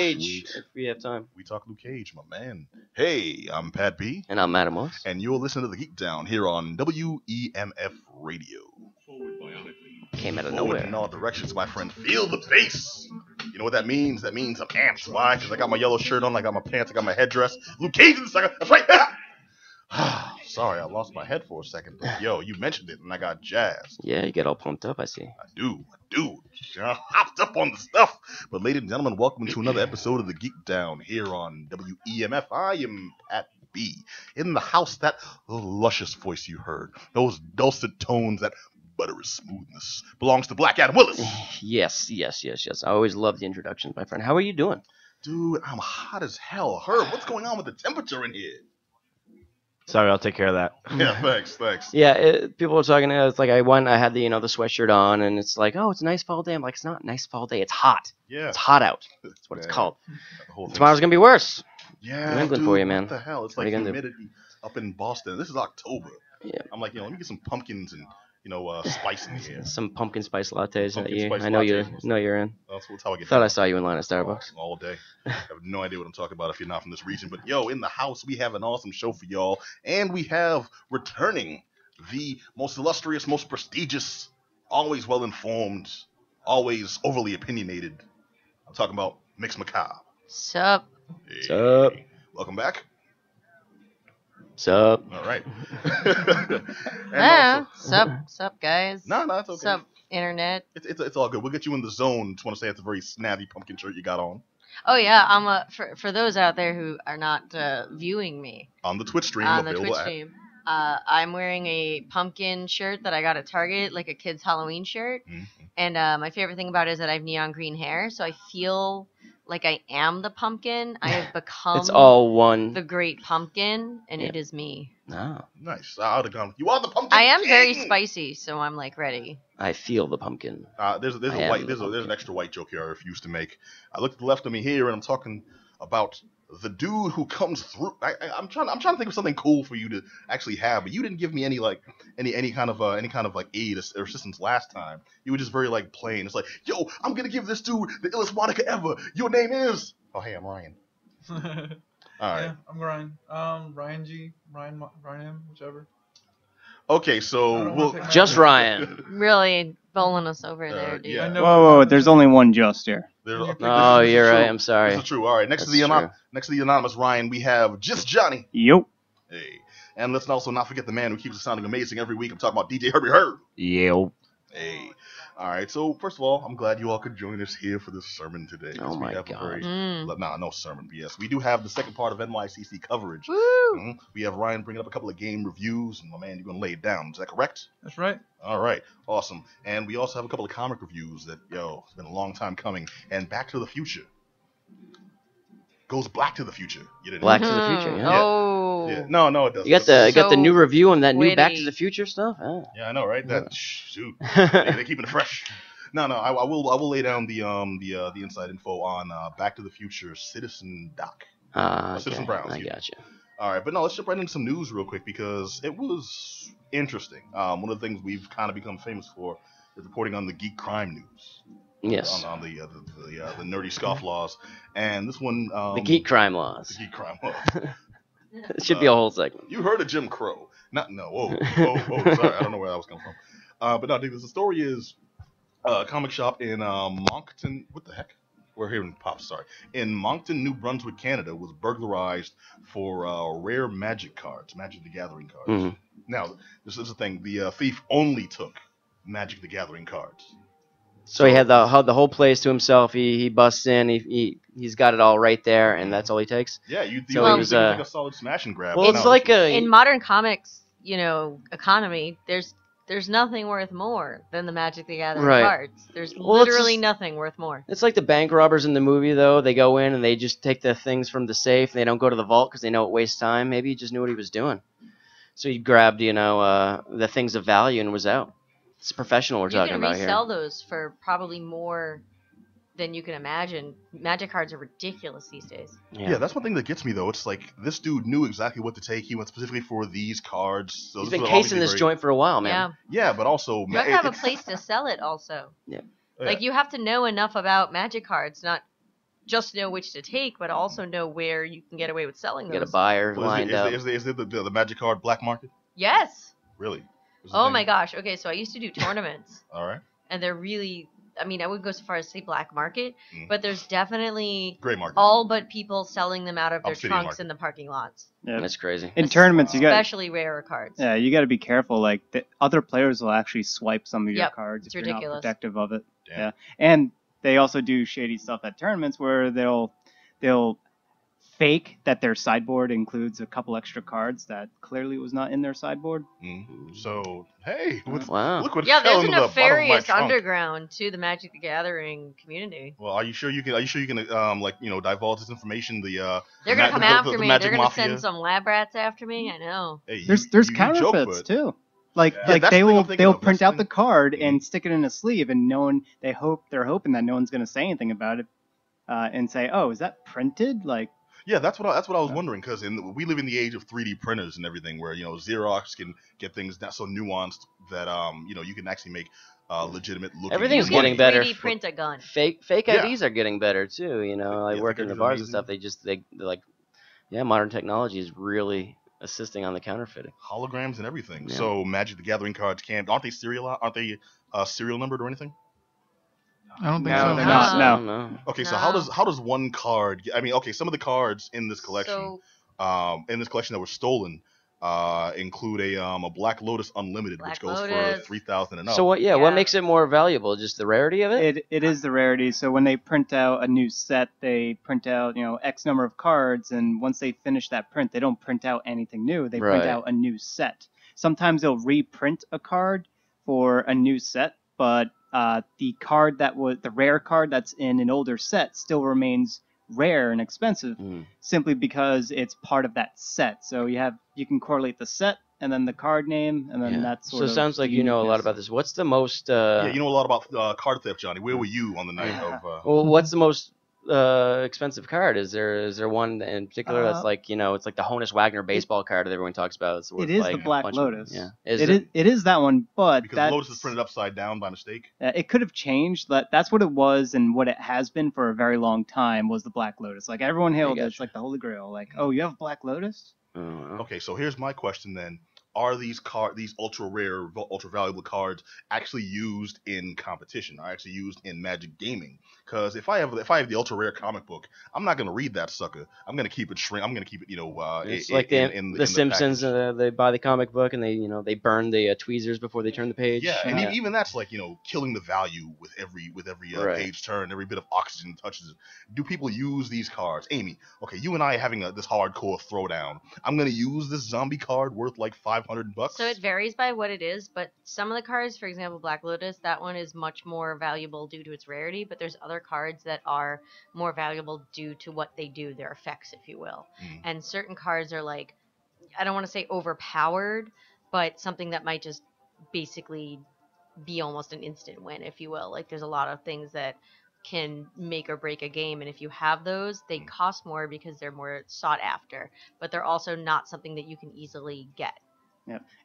Age, if we have time. We talk Luke Cage, my man. Hey, I'm Pat B, And I'm Madam Moss. and you're listening to the Geek Down here on WEMF Radio. Came out of Forward nowhere. in all directions, my friend. Feel the bass. You know what that means? That means I'm amped. Why? Because I got my yellow shirt on, I got my pants, I got my headdress. Luke Cage in the second. That's right. Sorry, I lost my head for a second. But yo, you mentioned it, and I got jazzed. Yeah, you get all pumped up, I see. I do. Hopped up on the stuff. But ladies and gentlemen, welcome to another episode of the Geek Down here on WEMF. I am Pat B. In the house, that luscious voice you heard, those dulcet tones, that buttery smoothness belongs to Black Adam Willis. Yes. I always love the introductions, my friend. How are you doing? Dude, I'm hot as hell. Herb, what's going on with the temperature in here? Sorry, I'll take care of that. Yeah, thanks. Yeah, people were talking. It's like I had the the sweatshirt on, and it's like, oh, it's a nice fall day. I'm like, it's not a nice fall day. It's hot. Yeah. It's hot out. That's what it's Man, called. the whole thing's- Tomorrow's gonna be worse. Yeah, New England dude, for you, man. What the hell? It's What are like you gonna do? humidity up in Boston. This is October. Yeah. I'm like, let me get some pumpkins and spice in the air. Some pumpkin spice lattes that Pumpkin you. spice I know lattes. you're in. That's how I get Thought down. I saw you in line at Starbucks. All day. I have no idea what I'm talking about if you're not from this region. But yo, in the house, we have an awesome show for y'all. And we have returning the most illustrious, most prestigious, always well-informed, always overly opinionated. I'm talking about Mix Macabre. Sup? Hey. Sup? Welcome back. Sup? All right. Yeah. Sup, guys? No, it's okay. Sup, internet? It's all good. We'll get you in the zone. Just want to say it's a very snazzy pumpkin shirt you got on. Oh yeah, for those out there who are not viewing me On the Twitch stream. on the available Twitch at- stream, I'm wearing a pumpkin shirt that I got at Target, like a kid's Halloween shirt. Mhm. And my favorite thing about it is that I have neon green hair, so I feel like I am the pumpkin. I have become It's all one. the great pumpkin, and Yep. it is me. No, Nice. I would have gone. You are the pumpkin. I am very king! spicy, so I'm like ready. I feel the pumpkin. There's I am white the there's an extra white joke here I refuse to make. I look to the left of me here and I'm talking about the dude who comes through. I'm trying to think of something cool for you to actually have, but you didn't give me any kind of aid or assistance last time. You were just very plain. It's like, yo, I'm gonna give this dude the illest moniker ever. Your name is. Oh hey, I'm Ryan. All right. Yeah, I'm Ryan. Ryan G, Ryan M, whichever. Okay, I so don't wanna we'll. pick my Just name. Ryan. Really bowling us over there, dude. yeah. I know- Whoa, there's only one Just here. There's- Oh, this Oh, is you're true. right. I'm sorry. This is true. All right, next to That's the true. anonymous Ryan, we have just Johnny. Yup. Hey, and let's also not forget the man who keeps it sounding amazing every week. I'm talking about DJ Herbie Herb. Yup. Hey, all right. So first of all, I'm glad you all could join us here for this sermon today. 'cause Oh we my have a God. very- Mm. Nah, no sermon BS. We do have the second part of NYCC coverage. Woo! Mhm. We have Ryan bringing up a couple of game reviews, and my man, you're gonna lay it down. Is that correct? That's right. All right, awesome. And we also have a couple of comic reviews that, it's been a long time coming. And Back to the Future goes Black to the Future. You didn't Black know? to the Future, Mhm. yeah. Oh. Yeah. No, it doesn't. You got the So new review on that new Back to witty. the Future stuff. Oh. Yeah, I know, right? Yeah. That shoot, they're keeping it fresh. No, I will lay down the inside info on Back to the Future Citizen Doc. Citizen Brown, I excuse me. gotcha. All right, but no, let's jump right into some news real quick because it was interesting. One of the things we've kind of become famous for is reporting on the geek crime news. Yes. On the nerdy scofflaws, and this one The geek crime the laws. geek crime laws. It should be a whole segment. You heard of Jim Crow? Whoa, sorry, I don't know where that was coming from. But no, dude, the story is a comic shop in Moncton. What the heck? We're here in Pops. Sorry, in Moncton, New Brunswick, Canada, was burglarized for rare Magic cards, Magic the Gathering cards. Mhm. Now, this is the thing: the thief only took Magic the Gathering cards. So he had the whole place to himself. He busts in. He's got it all right there, and that's all he takes. Yeah, you So think it it was, was like a solid smash and grab. Well, but it's no, like this was- a In modern comics, economy, there's nothing worth more than the Magic the Gathering Right. cards. There's Well, it's literally just- nothing worth more. It's like the bank robbers in the movie, though. They go in and they just take the things from the safe. And they don't go to the vault because they know it wastes time. Maybe he just knew what he was doing. So he grabbed, the things of value and was out. It's a professional we're You talking can about resell here. those for probably more than you can imagine. Magic cards are ridiculous these days. Yeah, that's one thing that gets me though. It's like this dude knew exactly what to take. He went specifically for these cards. So He's this been was casing obviously this very- joint for a while, man. Yeah. Yeah, but also You have to have a place to sell it also. Yeah. Like, you have to know enough about Magic cards, not just know which to take, but also know where you can get away with selling those. Get a buyer Well, lined up. is it the Magic card black market? Yes. Really? Is the Oh thing- my gosh. Okay, so I used to do tournaments, All right. and they're really. I mean, I wouldn't go so far as to say black market, Mm. but there's definitely Gray market. all but people selling them out of their Obsidian trunks market. in the parking lots. Yeah. That's crazy. In tournaments, you got Especially rarer cards. you got to be careful. Like the other players will actually swipe some of your Yep, cards it's if you're not ridiculous. protective of it. Damn. Yeah, and they also do shady stuff at tournaments where they'll fake that their sideboard includes a couple extra cards that clearly was not in their sideboard. Mm. So hey, Wow. look what Yeah, fell there's a into the bottom of my nefarious trunk. underground to the Magic the Gathering community. Well, are you sure you can divulge this information? They're gonna come after me. Magic They're gonna Mafia? send some lab rats after me. I know. Hey, There's you counterfeits joke, but too. Like Yeah, that's they the thing I'm will thinking they'll of. print That's out the the card Mhm. and stick it in a sleeve, and they're hoping that no one's going to say anything about it, and say, oh, is that printed? Like Yeah, that's what I was Yeah. wondering, because we live in the age of 3D printers and everything, where Xerox can get things that so nuanced that you can actually make legitimate looking. Everything's You can getting better. 3D print a gun. Fake Yeah. IDs are getting better too. I Yeah, work fake in the IDs are bars and amazing. stuff. They're like, yeah, modern technology is really assisting on the counterfeiting. holograms and everything. Yeah. So Magic the Gathering cards aren't they serial numbered or anything? I don't think No, so. they're No. not. I No. don't know. Okay, so No. how does one card? I mean, okay, some of the cards in this collection, So in this collection that were stolen, include a Black Lotus Unlimited, which Black goes for Lotus. 3,000 and up. So what? Yeah, Yeah. what makes it more valuable? Just the rarity of it? it is the rarity. So when they print out a new set, they print out X number of cards, and once they finish that print, they don't print out anything new. They print Right. out a new set. Sometimes they'll reprint a card for a new set, but the card that was the rare card that's in an older set still remains rare and expensive, Mm. simply because it's part of that set. So you can correlate the set and then the card name, and then Yeah. that's So sort it of sounds like the you know a lot uniqueness. about this. What's the most? Yeah, you know a lot about card theft, Johnny. Where were you on the night Yeah. of? Well, what's the most expensive card? Is there one in particular that's like it's like the Honus Wagner baseball card that everyone talks about? It's worth It is like the a Black bunch Lotus. Yeah, It is that one, but Because that's, Lotus is printed upside down by mistake. it could have changed. That's what it was, and what it has been for a very long time was the Black Lotus. Like everyone hailed it. It's gotcha. like the Holy Grail. Like, oh, you have Black Lotus? Oh, wow. Okay, so here's my question then: are these ultra rare, ultra valuable cards actually used in competition? Are actually used in Magic gaming? Because if I have the ultra rare comic book, I'm not gonna read that sucker. I'm gonna keep it I'm gonna keep it It's in, like in the Simpsons. package. They buy the comic book and they burn the tweezers before they turn the page. Yeah, and even that's like killing the value with every Right. page turn, every bit of oxygen touches it. Do people use these cards? Amy, okay, you and I having this hardcore throwdown. I'm gonna use this zombie card worth like $500. So it varies by what it is, but some of the cards, for example, Black Lotus, that one is much more valuable due to its rarity, but there's other cards that are more valuable due to what they do, their effects, if you will. Mm. And certain cards are like, I don't want to say overpowered, but something that might just basically be almost an instant win, if you will. Like there's a lot of things that can make or break a game, and if you have those, they cost more because they're more sought after, but they're also not something that you can easily get.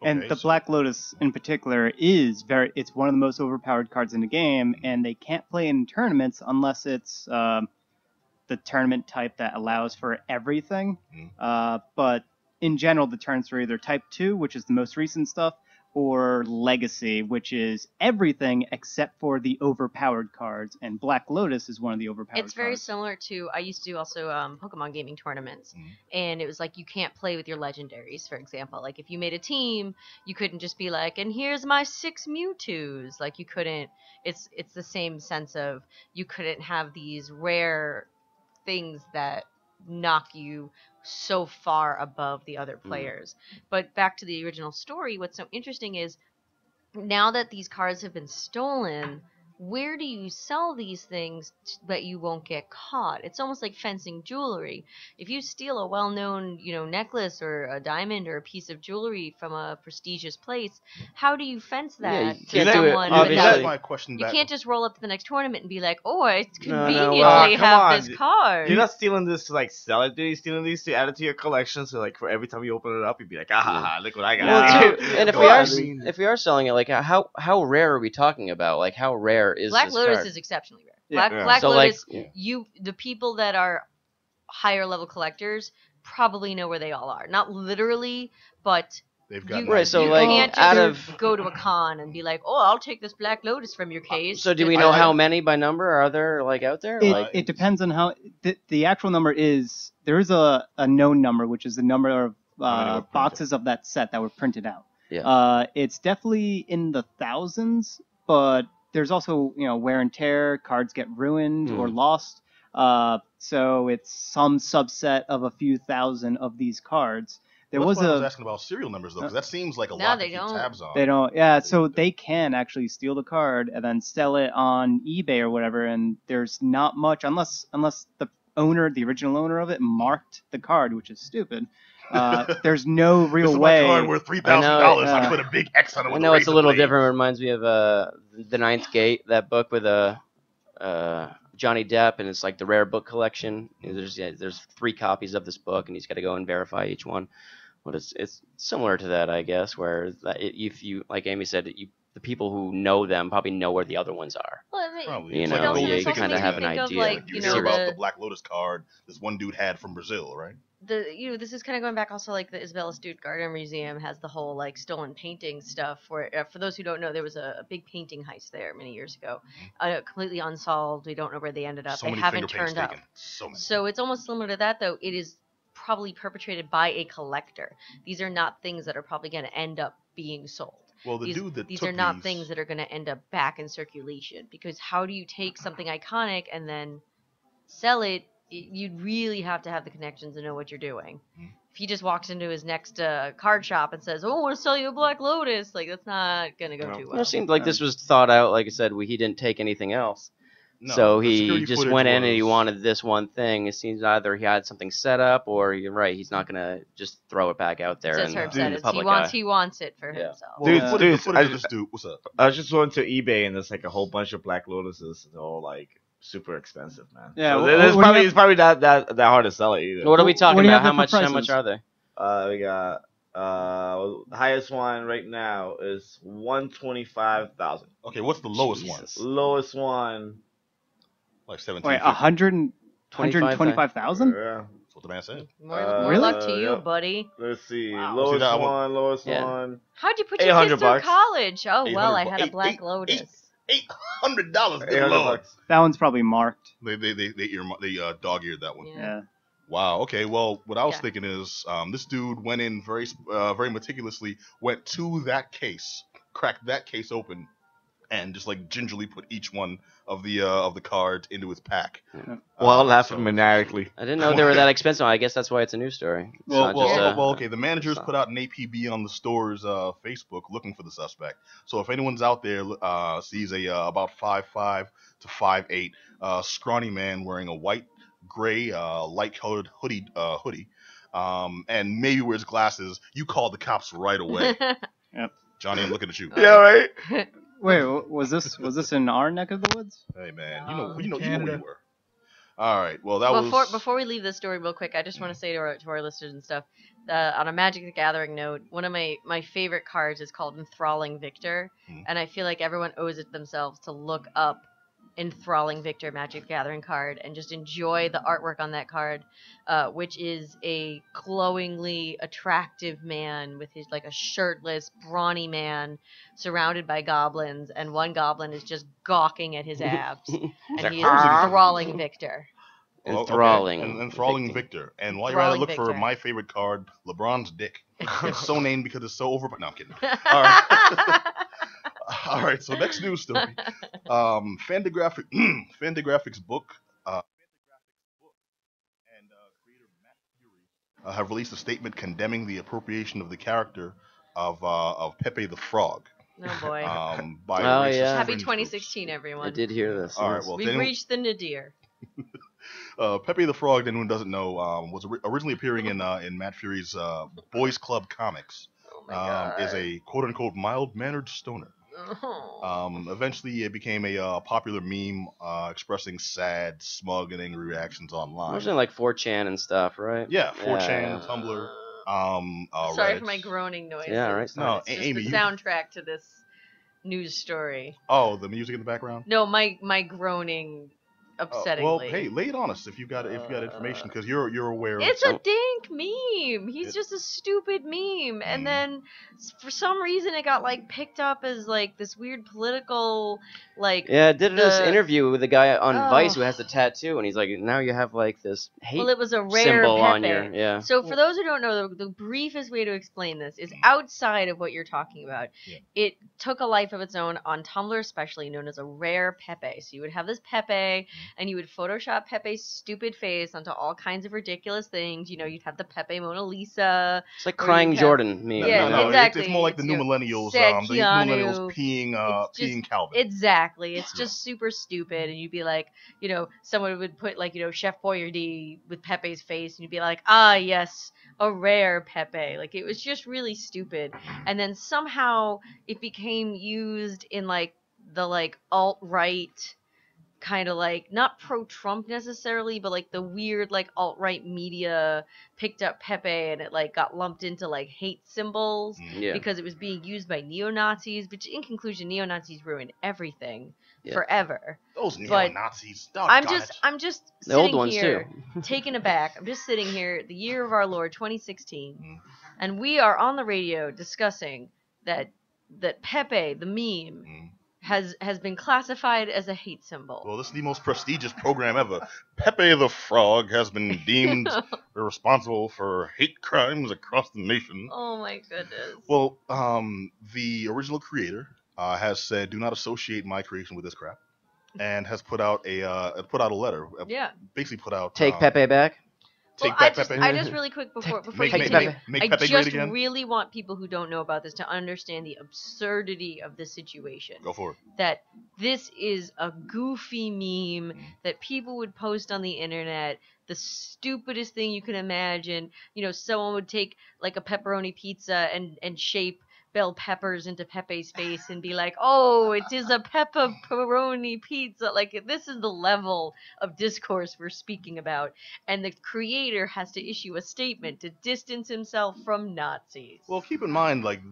And Okay, the so- Black Lotus in particular it's one of the most overpowered cards in the game, and they can't play in tournaments unless it's the tournament type that allows for everything. But in general, the tournaments are either Type 2, which is the most recent stuff, or Legacy, which is everything except for the overpowered cards. And Black Lotus is one of the overpowered It's very cards. similar to, I used to do also Pokemon gaming tournaments, Mhm. and it was like you can't play with your legendaries, for example. Like if you made a team, you couldn't just be like, and here's my 6 Mewtwo's. Like you couldn't. It's the same sense of you couldn't have these rare things that knock you so far above the other players. But back to the original story, what's so interesting is now that these cards have been stolen, where do you sell these things that you won't get caught? It's almost like fencing jewelry. If you steal a well-known, necklace or a diamond or a piece of jewelry from a prestigious place, how do you fence that Yeah, you to can't do it, someone? obviously. That's without- my question. you back. can't just roll up to the next tournament and be like, "Oh, I No, no, conveniently well, come have on. this card." You're not stealing this to like sell it, dude. You're stealing these to add it to your collection. So like for every time you open it up, you'd be like, ah, look what I got. Well, too, and if Come we on, are I mean- if we are selling it, like how rare are we talking about? Like how rare is Black this Lotus card? is exceptionally rare. Yeah. Black So, like, Lotus, yeah. the people that are higher level collectors probably know where they all are. Not literally, but They've got an Right, so, you idea. like, can't out just of go to a con and be like, oh, I'll take this Black Lotus from your case. so do we That's know I- how many by number are there like out there? It, Like, it depends on how the actual number is. There is a known number, which is the number of How many were printed? boxes of that set that were printed out. Yeah. It's definitely in the thousands, but there's also wear and tear. Cards get ruined or lost. So it's some subset of a few thousand of these cards. There Well, was that's why I was a asking about serial numbers though, because that seems like a No, lot to they keep don't. tabs on. They don't. Yeah, so they can actually steal the card and then sell it on eBay or whatever, and there's not much unless the owner, the original owner of it, marked the card, which is stupid. There's no This real is way. my card worth $3,000. I Yeah. put a big X on it. I with know a it's a razor little blade. different. It reminds me of the Ninth Gate, that book with Johnny Depp, and it's like the rare book collection. There's 3 copies of this book, and he's got to go and verify each one. But it's similar to that, I guess, where if you, like Amy said, the people who know them probably know where the other ones are. Well, I mean, Probably. You It's know, like a also, golden you it's also kind of makes have me an think idea. of, like, You know, hear about the Black Lotus card this one dude had from Brazil, right? this is kind of going back also, like, the Isabella Stewart Gardner Museum has the whole, like, stolen painting stuff where, for those who don't know, there was a big painting heist there many years ago, completely unsolved. We don't know where they ended up. So They many haven't finger paints turned up. taken. So many. So it's almost similar to that, though. It is probably perpetrated by a collector. These are not things that are probably going to end up being sold. Well, the These, dude that these took are not these, things that are going to end up back in circulation, because how do you take something iconic and then sell it? You'd really have to have the connections to know what you're doing. Mhm. If he just walks into his next card shop and says, "Oh, I want to sell you a Black Lotus," like, that's not gonna go No. too Well, well. it seemed like this was thought out. Like I said, he didn't take anything else. No, So the he security just footage went in and he was- wanted this one thing. It seems either he had something set up, or you're right, he's not gonna just throw it back out there Just in, Herb in said, the it's, public he wants it for Yeah. himself. Well, Dude, the footage, dude, the footage of I- this dude. What's up? I was just going to eBay and there's like a whole bunch of Black Lotuses. They're all like super expensive, man. Yeah, So what- it's what do you probably have- it's probably not that hard to sell it either. What are we What talking do you about? have How there for much? How much prices? are they? We got the highest one right now is 125,000. Okay, what's the lowest one? Jesus. Lowest one, Like 17. Wait, 125,000? yeah. That's what the man said. More Really? luck to you, yeah. buddy. Let's see, Wow. lowest See, that one, lowest Yeah. one. How'd you put your kids 800 through bucks. college? Oh, well, I 800 had a eight- Black eight- Lotus. $800. Good 800 lord. bucks. That one's probably marked. They dog-eared that one. Yeah. Wow. Okay. Well, what I was Yeah. thinking is, this dude went in very meticulously, went to that case, cracked that case open, and just like gingerly put each one of the cards into his pack. While laughing so- maniacally. I didn't know they were that expensive. I guess that's why it's a news story. It's Well, not just okay. The managers put out an APB on the store's Facebook looking for the suspect. So if anyone's out there sees a about 5'5" to 5'8" scrawny man wearing a white, gray, light-colored hoodie, and maybe wears glasses, you call the cops right away. Johnny, I'm looking at you. Yeah, right. Wait, was this in our neck of the woods? Hey man, you know where Canada. you were. All right. Well, that was Before we leave this story real quick, I just want to say to our listeners and stuff, on a Magic the Gathering note, one of my favorite cards is called Enthralling Victor, Mhm. and I feel like everyone owes it themselves to look up Enthralling Victor Magic the Gathering card and just enjoy the artwork on that card, which is a glowingly attractive man with his, like, a shirtless, brawny man surrounded by goblins, and one goblin is just gawking at his abs, and that he is crazy? enthralling Victor. Oh, okay. Enthralling. Enthralling Victor. And while you're at it, Enthralling look for Victor. my favorite card, LeBron's dick. It's so named because it's so over. No, I'm kidding. All right. All right. So next news story. Fantagraphics book. And creator Matt Fury have released a statement condemning the appropriation of the character of Pepe the Frog. Oh boy. By Oh, racist yeah. Happy fringe 2016, I everyone. did hear this. All right, yes. well, We've anyone- reached the nadir. Pepe the Frog, anyone who doesn't know, was originally appearing in Matt Fury's Boys Club comics. Oh my god. Is a quote-unquote mild-mannered stoner. Oh. Eventually, it became a popular meme expressing sad, smug, and angry reactions online. Wasn't it like 4chan and stuff, right? Yeah, 4chan, Yeah. Tumblr. Sorry Reddit. for my groaning noises. Yeah, right. No, It's just Amy, the you- soundtrack to this news story. Oh, the music in the background. No, my groaning upsettingly. Well, hey, lay it on us if you got information, because you're aware. It's So- a dink meme. He's just a stupid meme. And then for some reason it got like picked up as like this weird political like Yeah, I did this the- interview with a guy on Vice who Oh. has the tattoo, and he's like, now you have like this hate well, it was a rare symbol Pepe. on your So for those who don't know, the briefest way to explain this is outside of what you're talking about. Yeah. It took a life of its own on Tumblr, especially known as a rare Pepe. So you would have this Pepe, and you would Photoshop Pepe's stupid face onto all kinds of ridiculous things. You know, you'd have the Pepe Mona Lisa. It's like Or crying you have- Jordan meme. Yeah, you know? exactly. It's more like the It's new your millennials. sad The new millennials Keanu. peeing It's just- peeing Calvin. Exactly. It's just super stupid. And you'd be like, you know, someone would put like, you know, Chef Boyardee with Pepe's face, and you'd be like, ah, yes, a rare Pepe. Like, it was just really stupid. And then somehow it became used in like the like alt-right kind of like not pro-Trump necessarily, but like the weird like alt-right media picked up Pepe and it like got lumped into like hate symbols Yeah. because it was being used by neo-Nazis, which in conclusion neo-Nazis ruined everything Yeah. forever. Those but neo-Nazis. I'm doggone just The old sitting ones here too. taken aback. I'm just sitting here, the year of our Lord 2016, Mm. and we are on the radio discussing that Pepe the meme Mm. has been classified as a hate symbol. Well, this is the most prestigious program ever. Pepe the Frog has been deemed responsible for hate crimes across the nation. Oh my goodness. Well, the original creator has said, "Do not associate my creation with this crap," and has put out a letter. Yeah. Basically, put out Take Pepe back. Take Well, back I Pepe. just really quick before Make, you make, continue, make, make I Pepe just great again. really want people who don't know about this to understand the absurdity of this situation. Go for it. That this is a goofy meme that people would post on the internet, the stupidest thing you can imagine. You know, someone would take like a pepperoni pizza and shape bell peppers into Pepe's face and be like, oh, it is a pepperoni pizza. Like, this is the level of discourse we're speaking about. And the creator has to issue a statement to distance himself from Nazis. Well, keep in mind, like,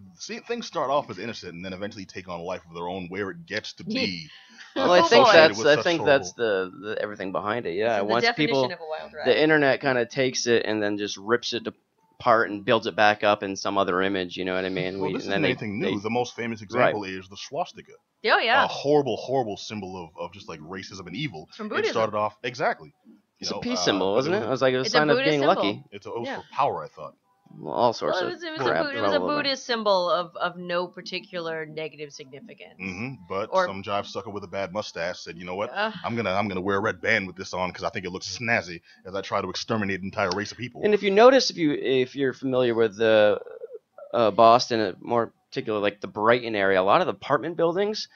things start off as innocent and then eventually take on a life of their own, where it gets to be. Well, I Oh, think boy. that's with such horrible- the everything behind it. This Yeah, is the once definition people, of a wild ride. the internet kind of takes it and then just rips it apart and builds it back up in some other image. You know what I mean? Well, this and isn't then anything new. The most famous example is the swastika. Oh, yeah. A horrible, horrible symbol of just like racism and evil. From It Buddhism. started off exactly. it's a peace symbol, but wasn't it? It was like a It's a sign of Buddhist being symbol. lucky. It was Yeah. for power, I thought. Well, all sorts Well, of it was a crap. Buddhist symbol of no particular negative significance. But Or- some jive sucker with a bad mustache said, "You know what? Ugh. I'm gonna wear a red band with this on because I think it looks snazzy as I try to exterminate an entire race of people." And if you notice, if you're familiar with Boston, more particularly like the Brighton area, a lot of the apartment buildings,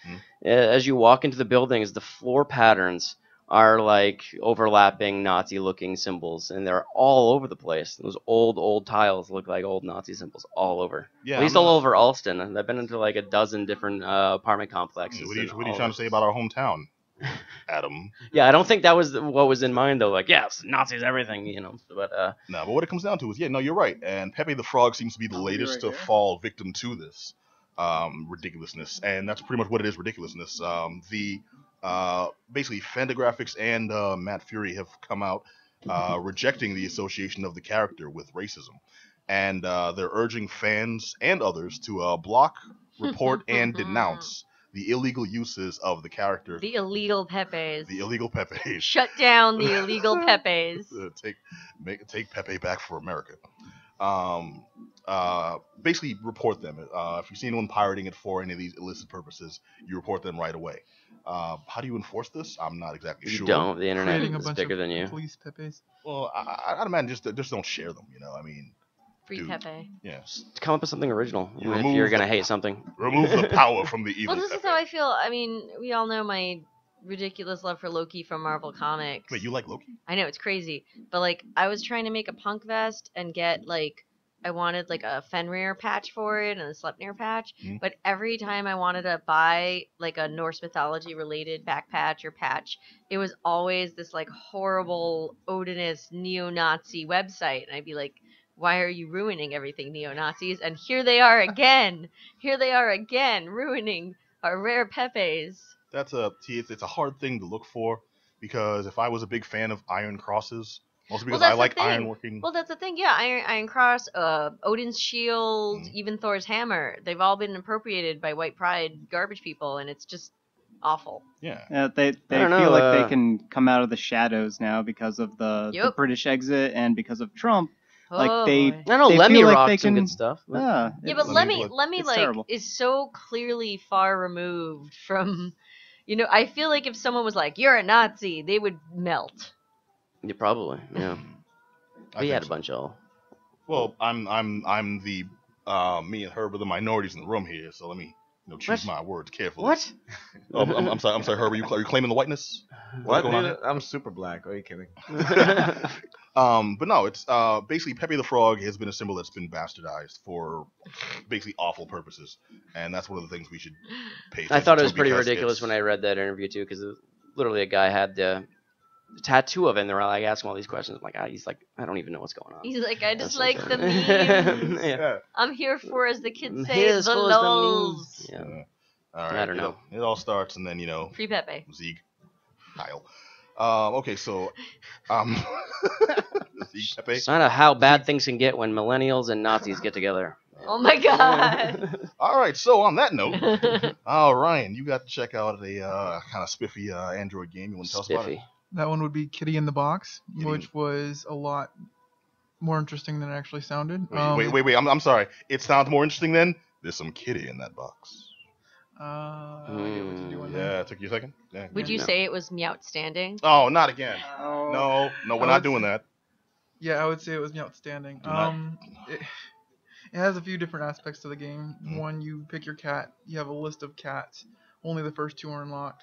as you walk into the buildings, the floor patterns are like overlapping Nazi-looking symbols, and they're all over the place. Those old tiles look like old Nazi symbols all over. Yeah, At least I'm all not- over Alston. I've been into like a dozen different apartment complexes. What are and you all trying of- to say about our hometown, Adam? Yeah, I don't think that was what was in mind though. Like, yes, Nazis, everything, you know. But No, but what it comes down to is, no, you're right. And Pepe the Frog seems to be the I'll be latest right to here. fall victim to this ridiculousness, and that's pretty much what it is, ridiculousness. Basically, Fantagraphics and Matt Fury have come out rejecting the association of the character with racism, and they're urging fans and others to block, report, and denounce the illegal uses of the character, The illegal Pepes. the illegal Pepe. Shut down the illegal Pepes. Take Pepe back for America. Basically report them. If you see anyone pirating it for any of these illicit purposes, you report them right away. How do you enforce this? I'm not exactly you sure. don't. The internet Creating a is bunch bigger of than you. police Pepes. Well, I'd imagine just don't share them. I mean, Free Dude. Pepe. yeah. Come up with something original, even if Remove you're gonna the- hate something. Remove the power from the evil. Well, this is Pepe. how I feel. I mean, we all know my ridiculous love for Loki from Marvel Comics. Wait, you like Loki? I know, it's crazy. But, like, I was trying to make a punk vest and get, like, I wanted, like, a Fenrir patch for it and a Sleipnir patch. Mhm. But every time I wanted to buy, like, a Norse mythology-related back patch or patch, it was always this, like, horrible Odinist neo-Nazi website. And I'd be like, why are you ruining everything, neo-Nazis? And here they are again. Here they are again, ruining our rare Pepes. It's a hard thing to look for. because if I was a big fan of iron crosses, mostly Well, because I that's the like thing. ironworking. Well, that's the thing. Yeah, Iron Cross, Odin's shield, Mhm. even Thor's hammer. They've all been appropriated by white pride garbage people, and it's just awful. Yeah. Yeah, they don't know, feel like they can come out of the shadows now because of the Yep. British exit and because of Trump. Oh, Like they, boy. I know they Lemmy feel like rocked they some can. good stuff. But Yeah, Yeah, but Lemmy, Lemmy it's like terrible. is so clearly far removed from, I feel like if someone was like, "You're a Nazi," they would melt. yeah, probably. Yeah. I We think had a so. bunch of. Well, I'm the me and Herb are the minorities in the room here, so let me choose What? my words carefully. What? Oh, I'm sorry, Herb. Are you claiming the whiteness? What, going on dude? I'm super black. Are you kidding? But no, it's basically Pepe the Frog has been a symbol that's been bastardized for basically awful purposes, and that's one of the things we should pay attention I thought it to was pretty because ridiculous it's- when I read that interview too, because literally a guy had the tattoo of it, and they're like asking all these questions. I'm like, he's like, I don't even know what's going on. He's like, I just That's like the okay. memes. Yeah. I'm here for, as the kids say, Here's the for the lulz. memes. Yeah. all right, I don't know. It all starts, and then Free Pepe. Zeke, Kyle. Okay, so Zeke Pepe. Sign of how bad things can get when millennials and Nazis get together. Oh my god. All right, so on that note, Ryan, you got to check out a kind of spiffy Android game. You want to tell us about it? Spiffy. That one would be Kitty in the Box, Kitty. which was a lot more interesting than it actually sounded. Wait. I'm sorry. It sounds more interesting than there's some kitty in that box. I get what you're doing there. Yeah, it took you a second. Yeah. Would you No. say it was outstanding? Oh, not again. Oh. No, we're not doing that. Yeah, I would say it was outstanding. Do not- It has a few different aspects to the game. Mhm. One, you pick your cat. You have a list of cats. Only the first two are unlocked.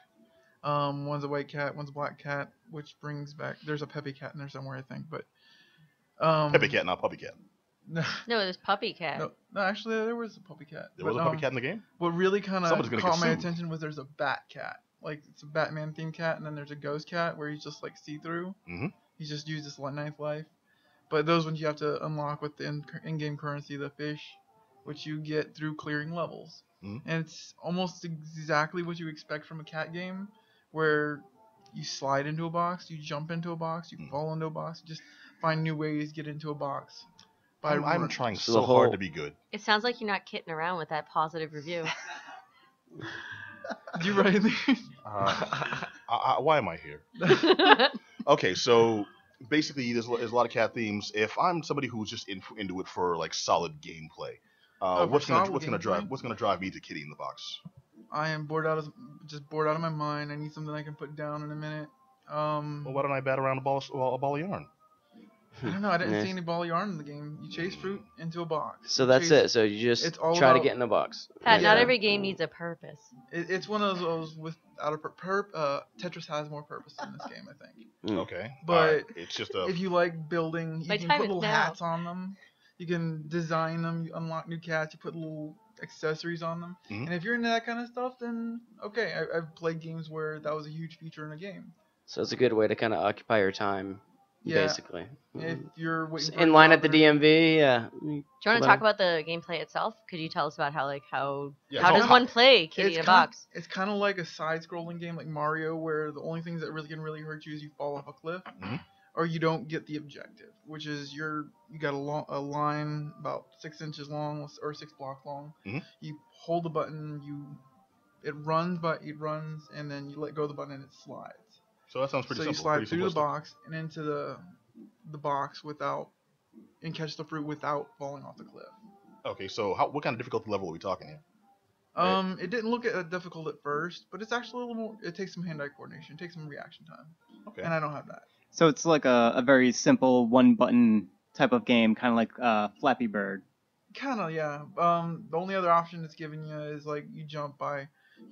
One's a white cat, one's a black cat, which brings back. There's a Peppy cat in there somewhere, I think, but. Peppy cat, not puppy cat. No, No, it was Puppy Cat. no, actually, there was a puppy cat. There was a puppy cat in the game? What really kind of Somebody's gonna caught get my sued. attention was there's a bat cat. Like, it's a Batman themed cat, and then there's a ghost cat where he's just like see through. Mhm. He's just used his ninth life. But those ones you have to unlock with the in-game currency, the fish, which you get through clearing levels. Mhm. And it's almost exactly what you expect from a cat game, where you slide into a box, you jump into a box, you fall into a box, you just find new ways to get into a box. I'm trying So so the hard whole- to be good. It sounds like you're not kidding around with that positive review. Did you write anything? Why am I here? Okay, so basically there's a lot of cat themes. If I'm somebody who's just into it for like solid gameplay, for what's solid gonna gameplay? drive me to Kitty in the Box? I am bored out of my mind. I need something I can put down in a minute. Well, why don't I bat around a ball of yarn? I don't know. I didn't Yeah. see any ball of yarn in the game. You chase fruit into a box. So that's Chase- it. So you just It's all try to about- get in a box. Pat, not Yeah. every game needs a purpose. It's one of those without a Tetris has more purpose in this game, I think. Mm. Okay, But alright, it's just a If you like building, you My can time put is little now. hats on them. You can design them. You unlock new cats. You put little accessories on them. Mhm. And if you're into that kind of stuff, then okay. I've played games where that was a huge feature in a game. So it's a good way to kind of occupy your time, Yeah. basically. If you're waiting for In a line job at the or- DMV, yeah. Do you want to talk about the gameplay itself? Could you tell us about how Yeah, how so does how- one play Kitty in a Box? It's kind of like a side-scrolling game like Mario, where the only things that really can hurt you is you fall off a cliff, Mhm. or you don't get the objective, which is you got a line about 6 inches long or 6 blocks long. Mhm. You hold the button, it runs, and then you let go of the button and it slides. So that sounds pretty So simple. you slide pretty through the simplistic. box and into the box and catch the fruit without falling off the cliff. Okay, so what kind of difficulty level are we talking here? It didn't look difficult at first, but it's actually a little more. It takes some hand-eye coordination. It takes some reaction time, Okay. and I don't have that. So it's like a very simple one button type of game, kind of like Flappy Bird. Kind of, yeah. The only other option it's giving you is like you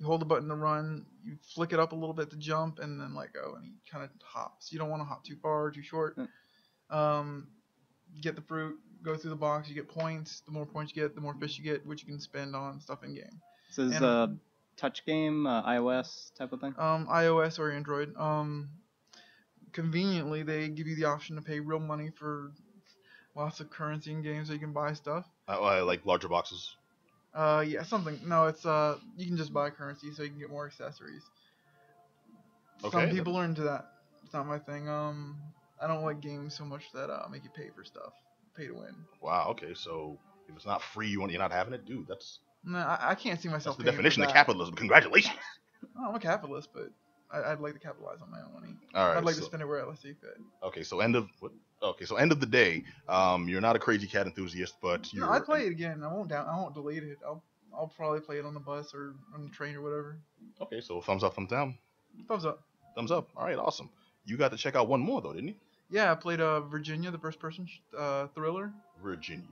hold the button to run, you flick it up a little bit to jump, and then let go, and he kind of hops. You don't want to hop too far or too short. You get the fruit, go through the box, you get points. The more points you get, the more fish you get, which you can spend on stuff in game. So it's And- a touch game, iOS type of thing. iOS or Android. Conveniently, they give you the option to pay real money for lots of currency in games so you can buy stuff. Like larger boxes. Yeah, something. No, it's you can just buy currency so you can get more accessories. Okay. Some people are into that. It's not my thing. I don't like games so much that make you pay for stuff, pay to win. Wow. Okay. So if it's not free, you're not having it, dude. Nah, I can't see That's myself the paying definition for of that. capitalism. Congratulations. Oh, I'm a capitalist, but I'd like to capitalize on my own money. All right. I'd like to So spend it where I see fit. okay. So end of what? Okay. So end of the day, you're not a crazy cat enthusiast, but No, you're. I'd play it again. I won't delete it. I'll probably play it on the bus or on the train or whatever. Okay. So thumbs up, thumbs down. Thumbs up. Thumbs up. All right. Awesome. You got to check out one more though, didn't you? Yeah, I played Virginia, the first person thriller. Virginia.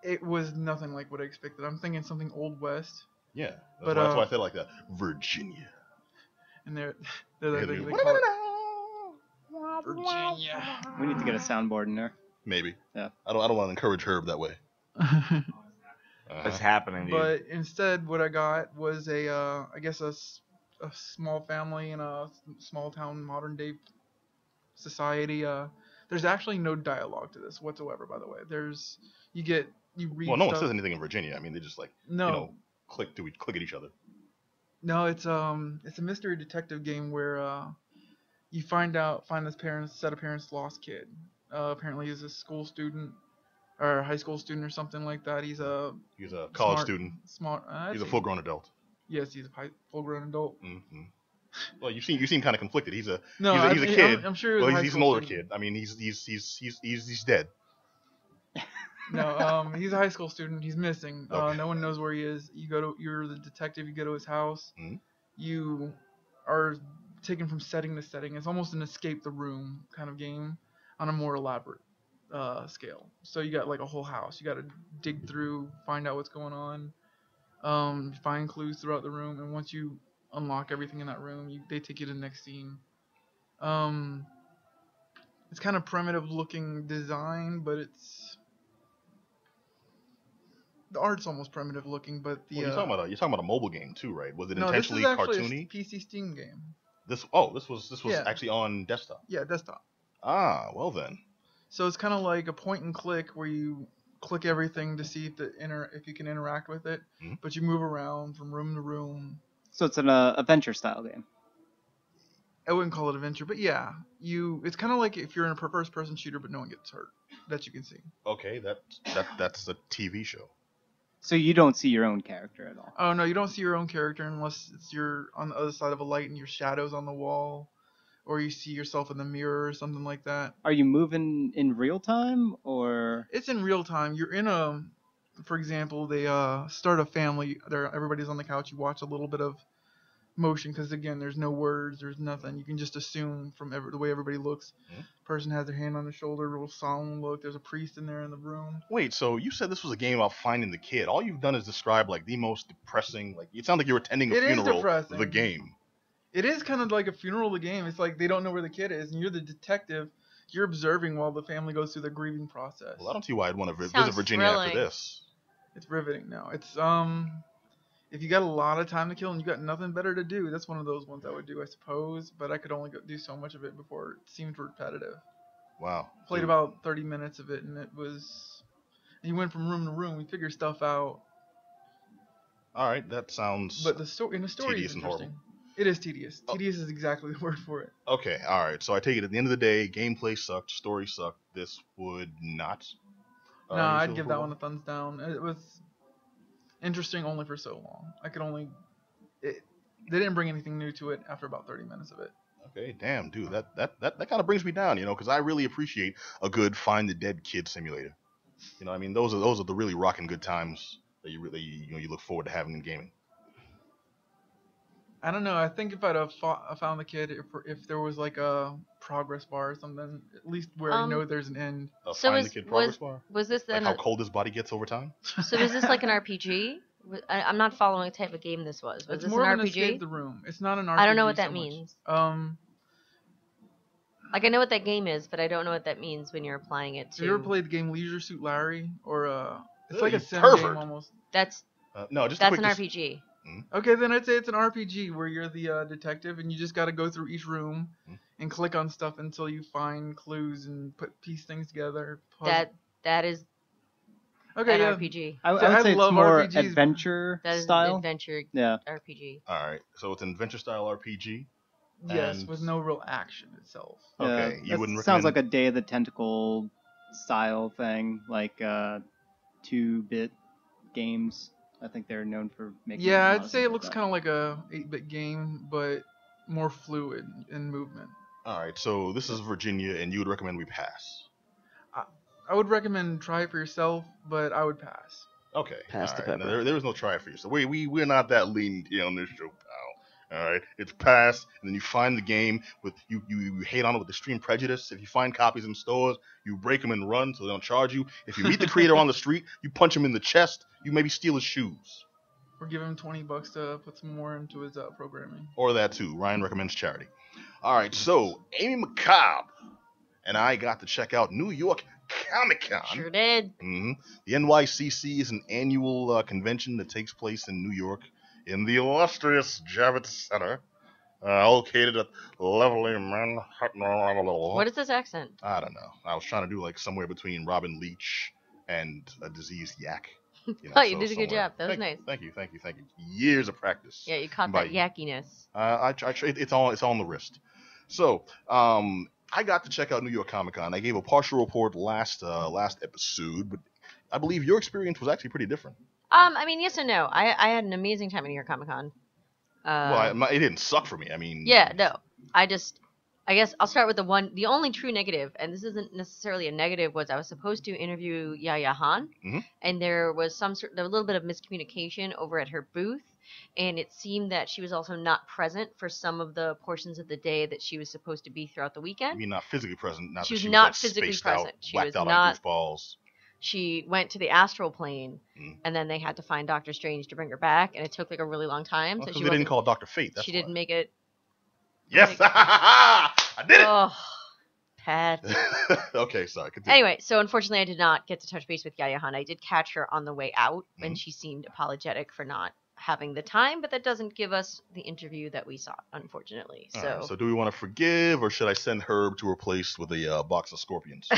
It was nothing like what I expected. I'm thinking something Old West, Yeah. But, That's why I said like that. Virginia. and they're Yeah, they dude. call it Virginia. We need to get a soundboard in there. Maybe. Yeah. I don't want to encourage Herb that way. What's happening, dude? But instead, what I got was I guess a small family in a small town, modern day society. There's actually no dialogue to this whatsoever. By the way, you read. Well, no one stuff. says anything in Virginia. I mean, they just like No, click at each other. no, it's a mystery detective game where you find this set of parents lost kid. Apparently he's a school student or a high school student or something like that. He's a College student. Smart. He's a full-grown adult. Yes, he's a full-grown adult. Mm-hmm. Well, you seem kind of conflicted. He's a kid. I'm sure. He was He's an older kid. I mean, he's dead. No, he's a high school student. He's missing. Okay. No one knows where he is. You're the detective. You go to his house. Mm-hmm. You are taken from setting to setting. It's almost an escape the room kind of game on a more elaborate scale. So you got like a whole house. You got to dig through, find out what's going on, find clues throughout the room, and once you unlock everything in that room, they take you to the next scene. It's kind of primitive looking design, but the art's almost primitive looking, but the You're talking about a mobile game too, right? Was it no, intentionally this is actually cartoony? a PC Steam game. This was Yeah. actually on desktop. Yeah, desktop. Ah, well then. So it's kind of like a point and click where you click everything to see if you can interact with it, Mhm. but you move around from room to room. So it's an adventure style game. I wouldn't call it adventure, but yeah, it's kind of like if you're in a first person shooter, but no one gets hurt that you can see. Okay, that's a TV show. So you don't see your own character at all. Oh no, you don't see your own character unless you're on the other side of a light and your shadow's on the wall, or you see yourself in the mirror or something like that. Are you moving in real time or? It's in real time. You're in for example, they start a family. Everybody's on the couch. You watch a little bit of motion because again, there's no words, there's nothing. You can just assume from the way everybody looks. Mhm. Person has their hand on their shoulder, real solemn look. There's a priest in there in the room. Wait, so you said this was a game about finding the kid. All you've done is describe like the most depressing. Like it sounds like you're attending a It is funeral. depressing. The game. It is kind of like a funeral. The game. It's like they don't know where the kid is, and you're the detective. You're observing while the family goes through the grieving process. Well, I don't see why I'd want to visit Sounds Virginia after thrilling. this. It's riveting. Now it's if you got a lot of time to kill and you got nothing better to do, that's one of those ones I would do, I suppose. But I could only do so much of it before it seemed repetitive. Wow. Played Dude. about 30 minutes of it, and it was. You went from room to room. We figured stuff out. All right, that sounds. But the story is tedious and interesting. horrible. It is tedious. Oh. Tedious is exactly the word for it. Okay, all right. So I take it at the end of the day, gameplay sucked, story sucked. This would not. No, you I'd feel give that cool? one a thumbs down. It was interesting only for so long. They didn't bring anything new to it after about 30 minutes of it. Okay, damn, dude, that kind of brings me down, because I really appreciate a good find the dead kid simulator. I mean, those are the really rocking good times that you really you look forward to having in gaming. I don't know. I think if I'd have found the kid, if there was like a progress bar or something, at least where I know there's an end. So Find the kid progress bar. Was this Like then? how cold his body gets over time. So is this like an RPG? I'm not following what type of game this was. Was It's this more an of an escape RPG? the room. It's not an RPG. I don't know what that so much. means. Like Like I know what that game is, but I don't know what that means when you're applying it have you ever to. played the game Leisure Suit Larry or it's Ugh, like a you sim pervert. game almost. That's No, just a that's quick an RPG. Okay, then I'd say it's an RPG where you're the detective and you just got to go through each room Hmm. and click on stuff until you find clues and piece things together. That is Okay, an yeah. RPG. I would See, I say it's love more RPGs. adventure That is an style. adventure Yeah. RPG. All right, so it's an adventure style RPG. Yes, And- with no real action itself. Okay, you that wouldn't sounds recommend- like a Day of the Tentacle style thing, like 2-bit games. I think they're known for making. a Yeah, lot I'd of say stuff it like looks that. kind of like a 8-bit game, but more fluid in movement. All right, so this is Virginia, and you would recommend we pass. I would recommend try it for yourself, but I would pass. Okay. Pass the all right. Now, pepper. there is no try for you. So we're not that lenient here on this show, pal. All right. It's pass, and then you find the game with you hate on it with extreme prejudice. If you find copies in stores, you break them and run so they don't charge you. If you meet the creator on the street, you punch him in the chest. You maybe steal his shoes, Or give him $20 to put some more into his programming. or that too. Ryan recommends charity. All right. So Amy McCobb and I got to check out New York Comic-Con. Sure did. hmm The NYCC is an annual convention that takes place in New York in the illustrious Javits Center, located at lovely Manhattan. What is this accent? I don't know. I was trying to do like somewhere between Robin Leach and a diseased yak. Oh, you did a good job. That was Thank- nice. Thank you. Years of practice. Yeah, you caught By that you. yakkiness. It's on the wrist. So, I got to check out New York Comic Con. I gave a partial report last episode, but I believe your experience was actually pretty different. I mean, yes and no. I had an amazing time at New York Comic Con. It didn't suck for me. I mean, Yeah, no. I guess I'll start with the only true negative, and this isn't necessarily a negative, was I was supposed to interview Yaya Han, Mhm. and there was a little bit of miscommunication over at her booth, and it seemed that she was also not present for some of the portions of the day that she was supposed to be throughout the I weekend. mean, not physically present. Not She that was she not was physically spaced present. out, She whacked was out not- on goofballs. She went to the astral plane, Mm. and then they had to find Doctor Strange to bring her back, and it took like a really long time. Well, So 'cause she they didn't wasn't. call it Dr. Fate. That's She why. didn't make it. Yes, I did it. Oh, Pat. Okay, sorry. Continue. Anyway, so unfortunately, I did not get to touch base with Yaya Han. I did catch her on the way out, Mhm. and she seemed apologetic for not having the time, but that doesn't give us the interview that we sought, unfortunately. All So, right, so do we want to forgive, or should I send Herb to replace with a box of scorpions?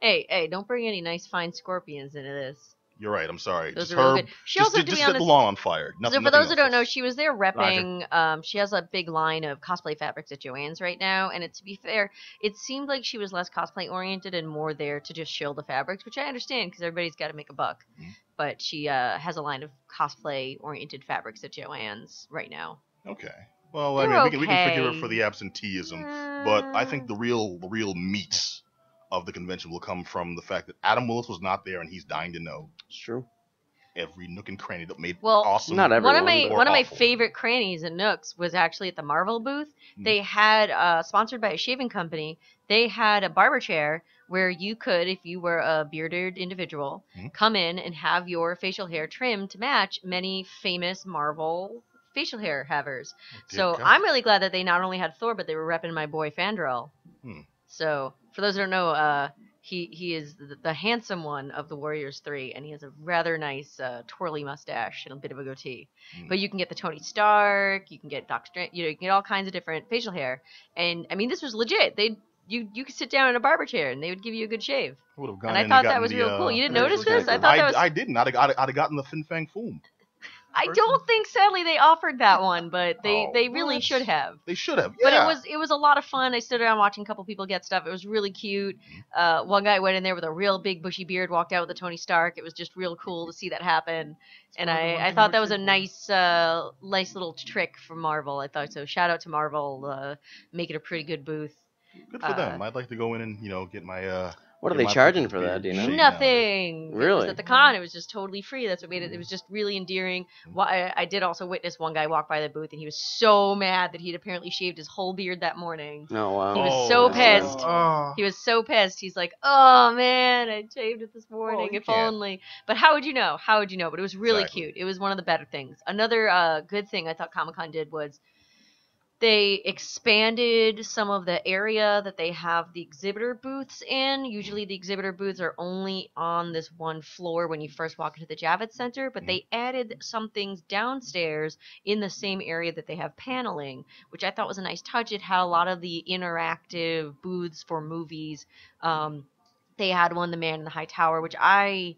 hey, don't bring any nice fine scorpions into this. You're right. I'm sorry. Those Just are real Herb. good. She Just, also, to just be set the honest, lawn on fire. so Nothing, for those who nothing don't know, else. she was there repping. She has a big line of cosplay fabrics at Joann's right now, and to be fair, it seemed like she was less cosplay oriented and more there to just shill the fabrics, which I understand because everybody's got to make a buck. Mhm. But she has a line of cosplay oriented fabrics at Joann's right now. Okay. Well, I They're mean, we can forgive her okay. for the absenteeism, but I think the real meat of the convention will come from the fact that Adam Willis was not there, and he's dying to know It's true. every nook and cranny that made Well, awesome. Not everyone, but- one of my awful. favorite crannies and nooks was actually at the Marvel booth. Mhm. They had sponsored by a shaving company. They had a barber chair where you could, if you were a bearded individual, Mhm. come in and have your facial hair trimmed to match many famous Marvel facial hair havers. Dear So God. I'm really glad that they not only had Thor, but they were repping my boy Fandral. Hmm. So for those who don't know, he is the handsome one of the Warriors 3, and he has a rather nice twirly mustache and a bit of a goatee. Hmm. But you can get the Tony Stark, you can get Doctor Strange, you can get all kinds of different facial hair. And I mean, this was legit. You could sit down in a barber chair and they would give you a good shave. I would have gone And I in thought that gotten was the, real cool. You didn't Yeah, notice it's kinda this? I cool. thought that was. I didn't. I'd have gotten the Fin Fang Foom. I don't think sadly they offered that one, but Oh, they really what? should have. They should have. But Yeah. it was a lot of fun. I stood around watching a couple people get stuff. It was really cute. One guy went in there with a real big bushy beard, walked out with a Tony Stark. It was just real cool to see that happen. And probably one I thing thought we're that was a cheering for. nice little trick from Marvel. I thought so. Shout out to Marvel, make it a pretty good booth. Good for them. I'd like to go in and get my. What are get they my charging for beard that? Do you know? shaved nowadays. Nothing. It was Really? at the con. It was just totally free. That's what made it. It was just really endearing. I did also witness one guy walk by the booth, and he was so mad that he'd apparently shaved his whole beard that morning. Oh wow. He was Oh, so that's pissed. Oh, He was so pissed. He's like, "Oh man, I shaved it this morning. you If can't. only." But how would you know? How would you know? But it was really Exactly. cute. It was one of the better things. Another good thing I thought Comic-Con did was they expanded some of the area that they have the exhibitor booths in. Usually the exhibitor booths are only on this one floor when you first walk into the Javits Center, but they added some things downstairs in the same area that they have paneling, which I thought was a nice touch. It had a lot of the interactive booths for movies. They had one, The Man in the High Tower, which I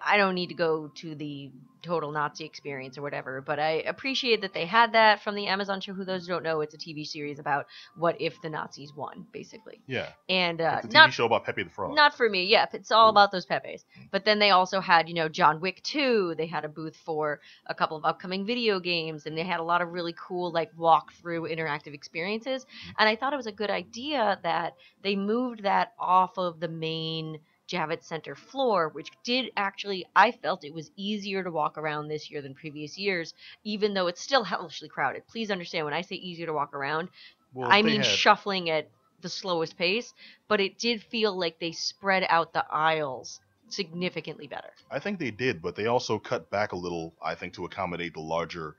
I don't need to go to the total Nazi experience or whatever, but I appreciate that they had that from the Amazon show. Who those who don't know, it's a TV series about what if the Nazis won, basically. Yeah. And It's a TV not show about Pepe the Frog. not for me. Yeah, it's all about those Pepes. But then they also had, John Wick 2. They had a booth for a couple of upcoming video games, and they had a lot of really cool like walkthrough interactive experiences. And I thought it was a good idea that they moved that off of the main Javits Center floor, which did actually, I felt it was easier to walk around this year than previous years, even though it's still hellishly crowded. Please understand, when I say easier to walk around, Well, I they mean had- shuffling at the slowest pace, but it did feel like they spread out the aisles significantly better. I think they did, but they also cut back a little, I think, to accommodate the larger,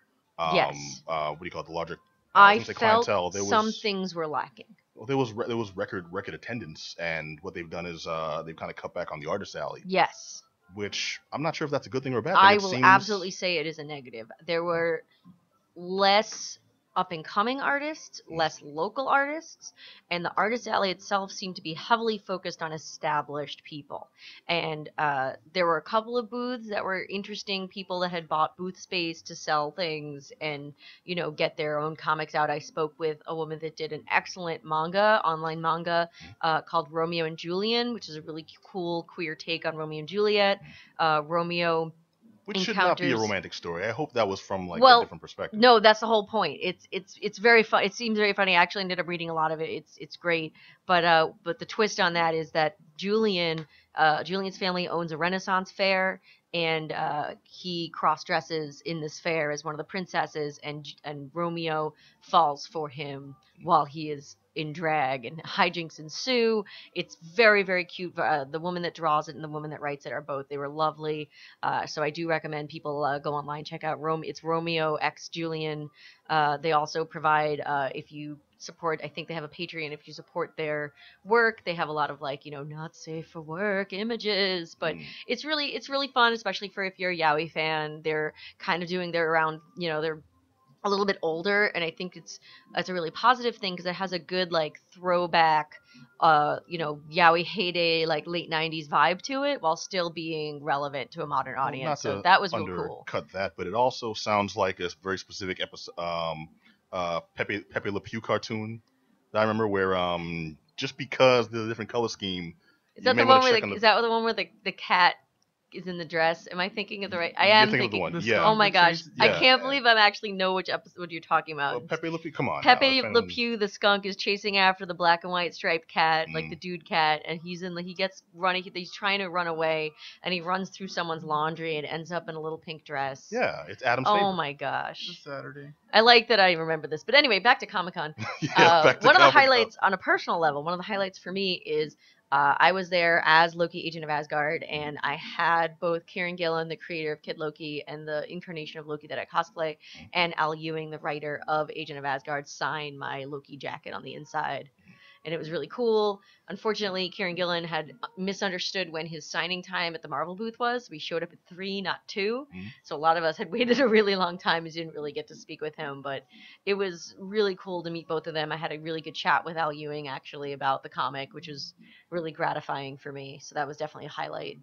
Yes. what do you call it, the larger, I was gonna say felt clientele. There some was, things were lacking. well, there was record attendance, and what they've done is they've kind of cut back on the artist alley, Yes. which I'm not sure if that's a good thing or a bad thing. I It will seems- absolutely say it is a negative. There were less up and coming artists, less local artists, and the artist alley itself seemed to be heavily focused on established people. And there were a couple of booths that were interesting, people that had bought booth space to sell things and get their own comics out. I spoke with a woman that did an excellent online manga called Romeo and Julian, which is a really cool queer take on Romeo and Juliet. Romeo which should not be a encounters- romantic story. I hope that was from like Well, a different perspective. No, that's the whole point. It's very fun. It seems very funny. I actually ended up reading a lot of it. It's great. But the twist on that is that Julian's family owns a Renaissance fair, and he cross dresses in this fair as one of the princesses, and Romeo falls for him while he is in drag, and hijinks ensue. It's very, very cute. The woman that draws it and the woman that writes it they were lovely. So I do recommend people go online, check out It's Romeo X Julian. They also provide, if you support, I think they have a Patreon. If you support their work, they have a lot of not safe for work images, but it's really fun, especially for if you're a Yaoi fan. They're kind of doing their around, they're a little bit older, and I think it's a really positive thing because it has a good throwback Yaoi heyday late 90s vibe to it while still being relevant to a modern Well, audience. not So to that was real cool. undercut that, but it also sounds like a very specific episode, Pepe Le Pew cartoon that I remember where just because there's a different color scheme, Is you that may the wanna one where check on is that the one where the cat is in the dress? Am I thinking of the right? I You're am thinking of the thinking. one, The yeah. Oh my skunk gosh, that I Yeah. can't believe I actually know which episode you're talking about. Well, Pepe Le Pew, come on. Pepe now, Le Pew, the skunk, is chasing after the black and white striped cat, like Mm. the dude cat, and he gets running. He's trying to run away, and he runs through someone's laundry and ends up in a little pink dress. Yeah, it's Adam's Oh favorite. my It's gosh. Saturday. I like that I remember this. But anyway, back to Comic-Con. Yeah, back to One of the Comic-Con. highlights on a personal level, one of the highlights for me is I was there as Loki, Agent of Asgard, and I had both Kieran Gillen, the creator of Kid Loki, and the incarnation of Loki that I cosplay, and Al Ewing, the writer of Agent of Asgard, sign my Loki jacket on the inside. And it was really cool. Unfortunately, Kieran Gillen had misunderstood when his signing time at the Marvel booth was. We showed up at 3, not 2. Mhm. So a lot of us had waited a really long time and didn't really get to speak with him. But it was really cool to meet both of them. I had a really good chat with Al Ewing, actually, about the comic, which was really gratifying for me. So that was definitely a highlight.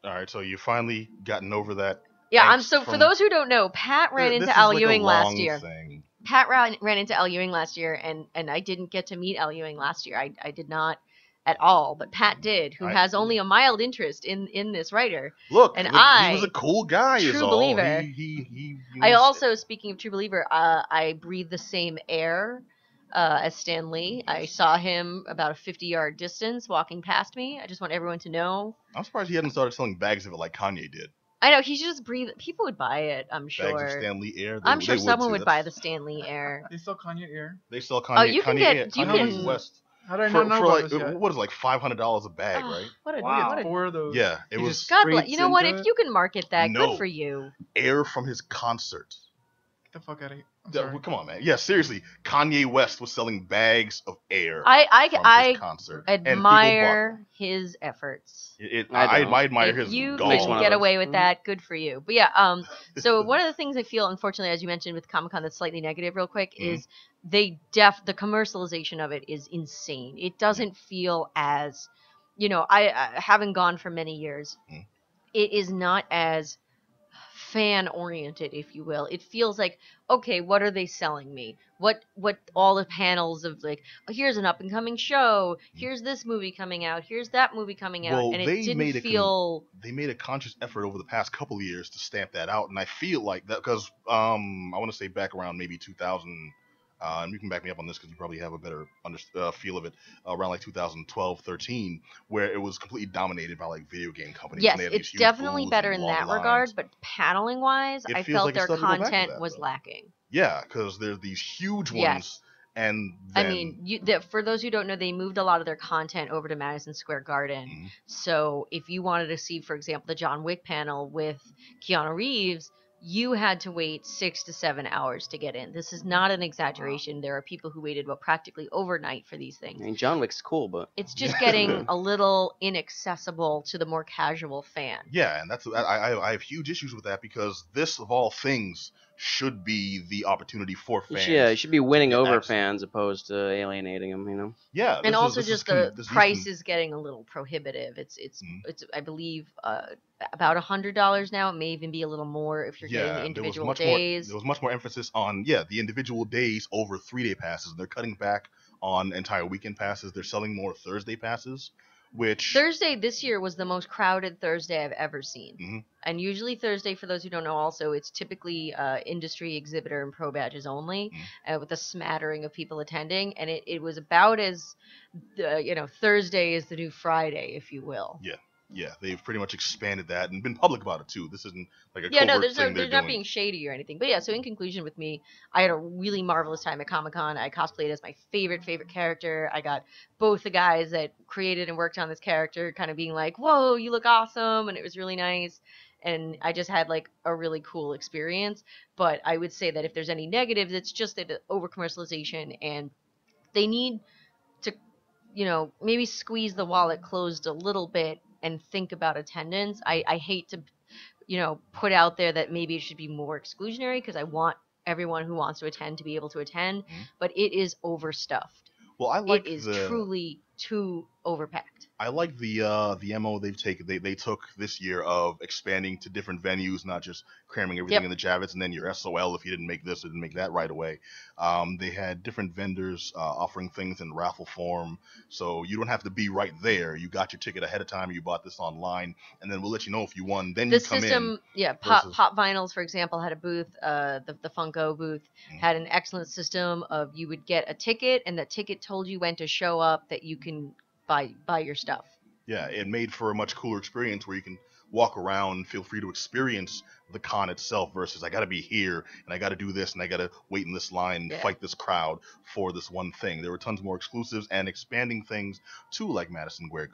All right, so you finally gotten over that. Yeah, Thanks so for from- those who don't know, Pat ran This into is Al like a Ewing last long year. thing. Pat ran into Al Ewing last year, and I didn't get to meet Al Ewing last year. I did not at all, but Pat did, who has only a mild interest in this writer. Look, And he was I, a cool guy. Is true all. believer, He I was- also, speaking of True Believer, I breathe the same air as Stan Lee. I saw him about a 50-yard distance walking past me. I just want everyone to know. I'm surprised he hadn't started selling bags of it like Kanye did. I know, he should just breathe. People would buy it, I'm Bags of sure. Stan Lee air. I'm sure someone too. would buy the That's- Stan Lee air. They sell Kanye Air. They sell Kanye. Oh, you can Kanye get- air. you Kanye can- West. How did I For, not know for about like this yet? what is it, like $500 a bag, Oh, right? what a, Wow. what a 4 of those. Yeah, it He was just- God bless. Breathes You know what? into If it? you can market that, No. good for you. air from his concert. Get the fuck out of here. I'm Yeah, sorry. well, come on, man. Yeah, seriously. Kanye West was selling bags of air from I his concert. And people admire his efforts. bought them. I don't. I admire If his you gall. Makes one can of get those. away with Mhm. that, good for you. But yeah, so one of the things I feel, unfortunately, as you mentioned with Comic-Con, that's slightly negative, real quick, Mhm. is the commercialization of it is insane. It doesn't feel as, I haven't gone for many years. Mhm. it is not as fan oriented, if you will. It feels like, okay, what are they selling me? What all the panels of like, oh, here's an up and coming show, here's this movie coming out, here's that movie coming out, Well, and it didn't feel. they made a conscious effort over the past couple of years to stamp that out, and I feel like that because I want to say back around maybe 2000. And you can back me up on this because you probably have a better feel of it around like 2012, 13, where it was completely dominated by like video game companies. Yes, And they had it's these huge definitely booths better and in long that lines. regard, but paneling wise, It I feels felt like it's their starting to go back to content that, was though. lacking. Yeah, because there's these huge ones, Yes. and I then mean, for those who don't know, they moved a lot of their content over to Madison Square Garden. Mhm. So if you wanted to see, for example, the John Wick panel with Keanu Reeves, you had to wait 6 to 7 hours to get in. This is not an exaggeration. There are people who waited practically overnight for these I things. mean, John Wick's cool, but It's just getting a little inaccessible to the more casual fan. yeah, and I have huge issues with that because this of all things should be the opportunity for fans. it should be winning get over access. fans opposed to alienating them. You know. Yeah, And also this just is the price is getting a little prohibitive. It's I believe about $100 now. It may even be a little more if you're getting individual days. There was much more emphasis on the individual days over 3-day passes. They're cutting back on entire weekend passes. They're selling more Thursday passes, which Thursday this year was the most crowded Thursday I've ever seen. Mm-hmm. And usually Thursday, for those who don't know, also it's typically industry, exhibitor, and pro badges only, with a smattering of people attending. And it was about as Thursday is the new Friday, if you will. Yeah, they've pretty much expanded that and been public about it too. This isn't like a Yeah, no, covert thing there's they're not doing. being shady or anything. But yeah, so in conclusion, with me, I had a really marvelous time at Comic-Con. I cosplayed as my favorite character. I got both the guys that created and worked on this character kind of being like, "Whoa, you look awesome," and it was really nice. And I just had like a really cool experience. But I would say that if there's any negatives, it's just that over commercialization, and they need to, maybe squeeze the wallet closed a little bit and think about attendance. I hate to, put out there that maybe it should be more exclusionary because I want everyone who wants to attend to be able to attend, but it is overstuffed. Well, I like it is truly too overpacked. I like the MO they've taken. They took this year of expanding to different venues, not just cramming everything in the Javits and then your SOL if you didn't make this or didn't make that right away. They had different vendors offering things in raffle form, so you don't have to be right there. You got your ticket ahead of time. You bought this online, and then we'll let you know if you won. Then The you come system, in. Pop Vinyls, for example, had a booth. The Funko booth had an excellent system of you would get a ticket, and that ticket told you when to show up that you can buy your stuff. Yeah, it made for a much cooler experience where you can walk around and feel free to experience the con itself versus I got to be here and I got to do this and I got to wait in this line and fight this crowd for this one thing. There were tons more exclusives and expanding things too, like Madison Square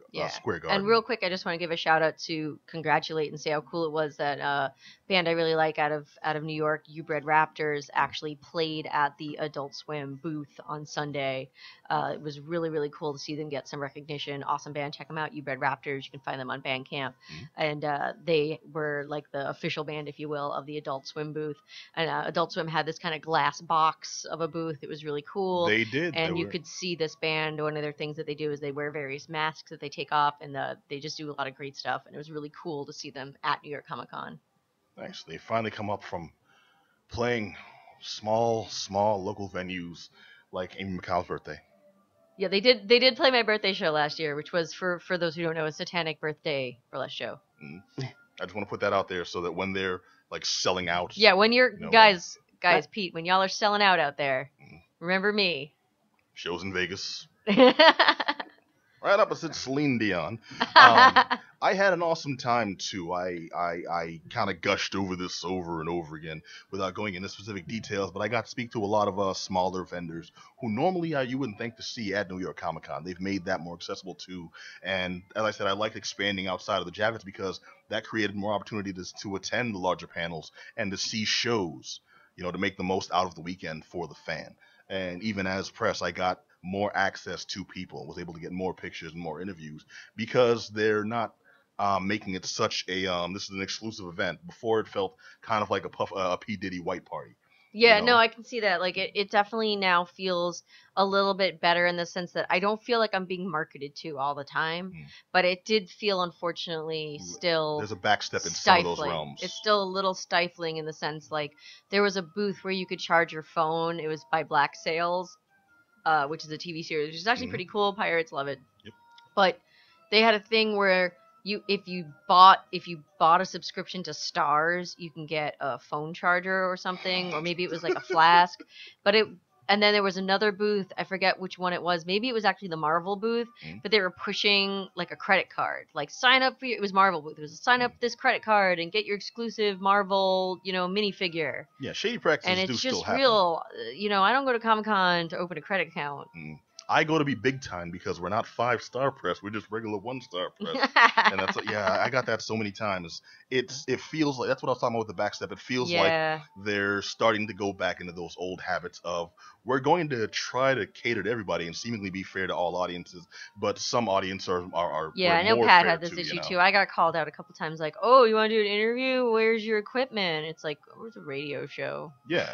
Garden. And real quick, I just want to give a shout out to congratulate and say how cool it was that band I really like out of New York, You Bred Raptors, actually played at the Adult Swim booth on Sunday. It was really, really cool to see them get some recognition. Awesome band. Check them out, You Bred Raptors. You can find them on Bandcamp. And they were like the official band, if you will, of the Adult Swim booth. And Adult Swim had this kind of glass box of a booth. It was really cool. They did. And you could see this band. One of their things that they do is they wear various masks that they take off, and they just do a lot of great stuff. And it was really cool to see them at New York Comic Con. Nice. They finally come up from playing small local venues like Amy McCall's birthday. Yeah, they did play my birthday show last year, which was, for those who don't know, a satanic birthday burlesque show. I just want to put that out there so that when they're like selling out. Yeah, when you're guys, Pete, when y'all are selling out there, remember me. Shows in Vegas. Right opposite Celine Dion. I had an awesome time too. I kind of gushed over this over and over again without going into specific details, but I got to speak to a lot of smaller vendors who normally you wouldn't think to see at New York Comic Con. They've made that more accessible too. And as I said, I liked expanding outside of the Javits because that created more opportunity to attend the larger panels and to see shows, to make the most out of the weekend for the fan. And even as press, I got more access to people, was able to get more pictures and more interviews because they're not making it such a this is an exclusive event. Before it felt kind of like a P. Diddy white party. Yeah, you no, know? I can see that. Like it definitely now feels a little bit better in the sense that I don't feel like I'm being marketed to all the time, Mm. but it did feel unfortunately still There's a backstep in some of those stifling. realms. It's still a little stifling in the sense like there was a booth where you could charge your phone. It was by Black Sails, which is a TV series, which is actually Mhm. pretty cool. Pirates love it. Yep. But they had a thing where if you bought a subscription to Stars, you can get a phone charger or something, or maybe it was like a flask. But it and then there was another booth, I forget which one it was. Maybe it was actually the Marvel booth, Mhm. but they were pushing like a credit card. Like sign up for it was Marvel booth. It was sign up this credit card and get your exclusive Marvel, minifigure. Yeah, shady And practices do it's still just happen. real, I don't go to Comic-Con to open a credit account. I go to be big time because we're not 5-star press. We're just regular 1-star press. And that's I got that so many times. It feels like that's what I was talking about with the backstep. It feels Yeah. like they're starting to go back into those old habits of we're going to try to cater to everybody and seemingly be fair to all audiences, but some audiences are Yeah, we're I know more Pat fair had this to, issue too. I got called out a couple times, like, "Oh, you want to do an interview? Where's your equipment?" It's like, "Where's a radio show?" Yeah,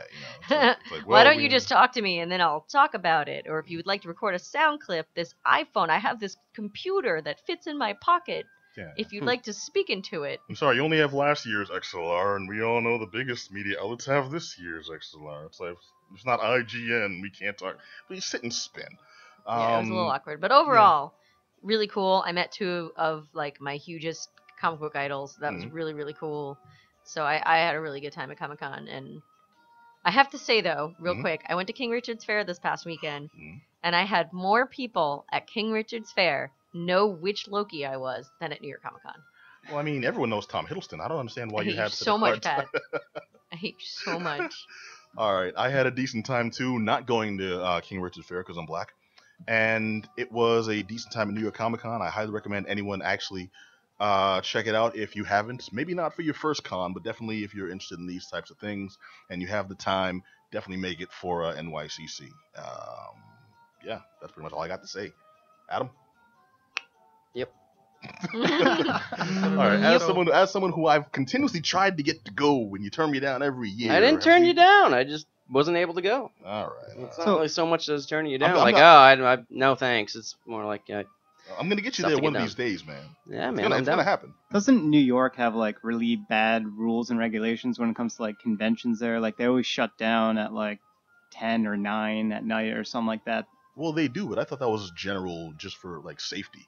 it's like, Why don't we- you just talk to me and then I'll talk about it? Or if you would like to record a sound clip, this iPhone, I have this computer that fits in my pocket. Yeah. If you'd like to speak into it. I'm sorry, you only have last year's XLR, and we all know the biggest media outlets have this year's XLR. It's like, it's not IGN, we can't talk. Please sit and spin. Yeah, it was a little awkward. But overall, really cool. I met two of like my hugest comic book idols. That was really, really cool. So I had a really good time at Comic Con. And I have to say though, real quick, I went to King Richard's Fair this past weekend, and I had more people at King Richard's Fair know which Loki I was than at New York Comic Con. Well, I mean, everyone knows Tom Hiddleston. I don't understand why I hate you have you so much, part. Pat. I hate you so much. All right, I had a decent time too, not going to King Richard's Fair because I'm black, and it was a decent time at New York Comic Con. I highly recommend anyone actually check it out if you haven't. Maybe not for your first con, but definitely if you're interested in these types of things and you have the time, definitely make it for NYCC. Yeah, that's pretty much all I got to say. Adam. Yep. All right, as someone who I've continuously tried to get to go when you turn me down every year. I didn't turn you down. I just wasn't able to go. All right. It's not really so much as turning you down. I'm I no thanks. It's more like I'm gonna get you stuff there to one get of these days, man. yeah, It's man. it's gonna happen. Doesn't New York have like really bad rules and regulations when it comes to like conventions there? Like they always shut down at like 10 or 9 at night or something like that. Well, they do, but I thought that was general just for like safety.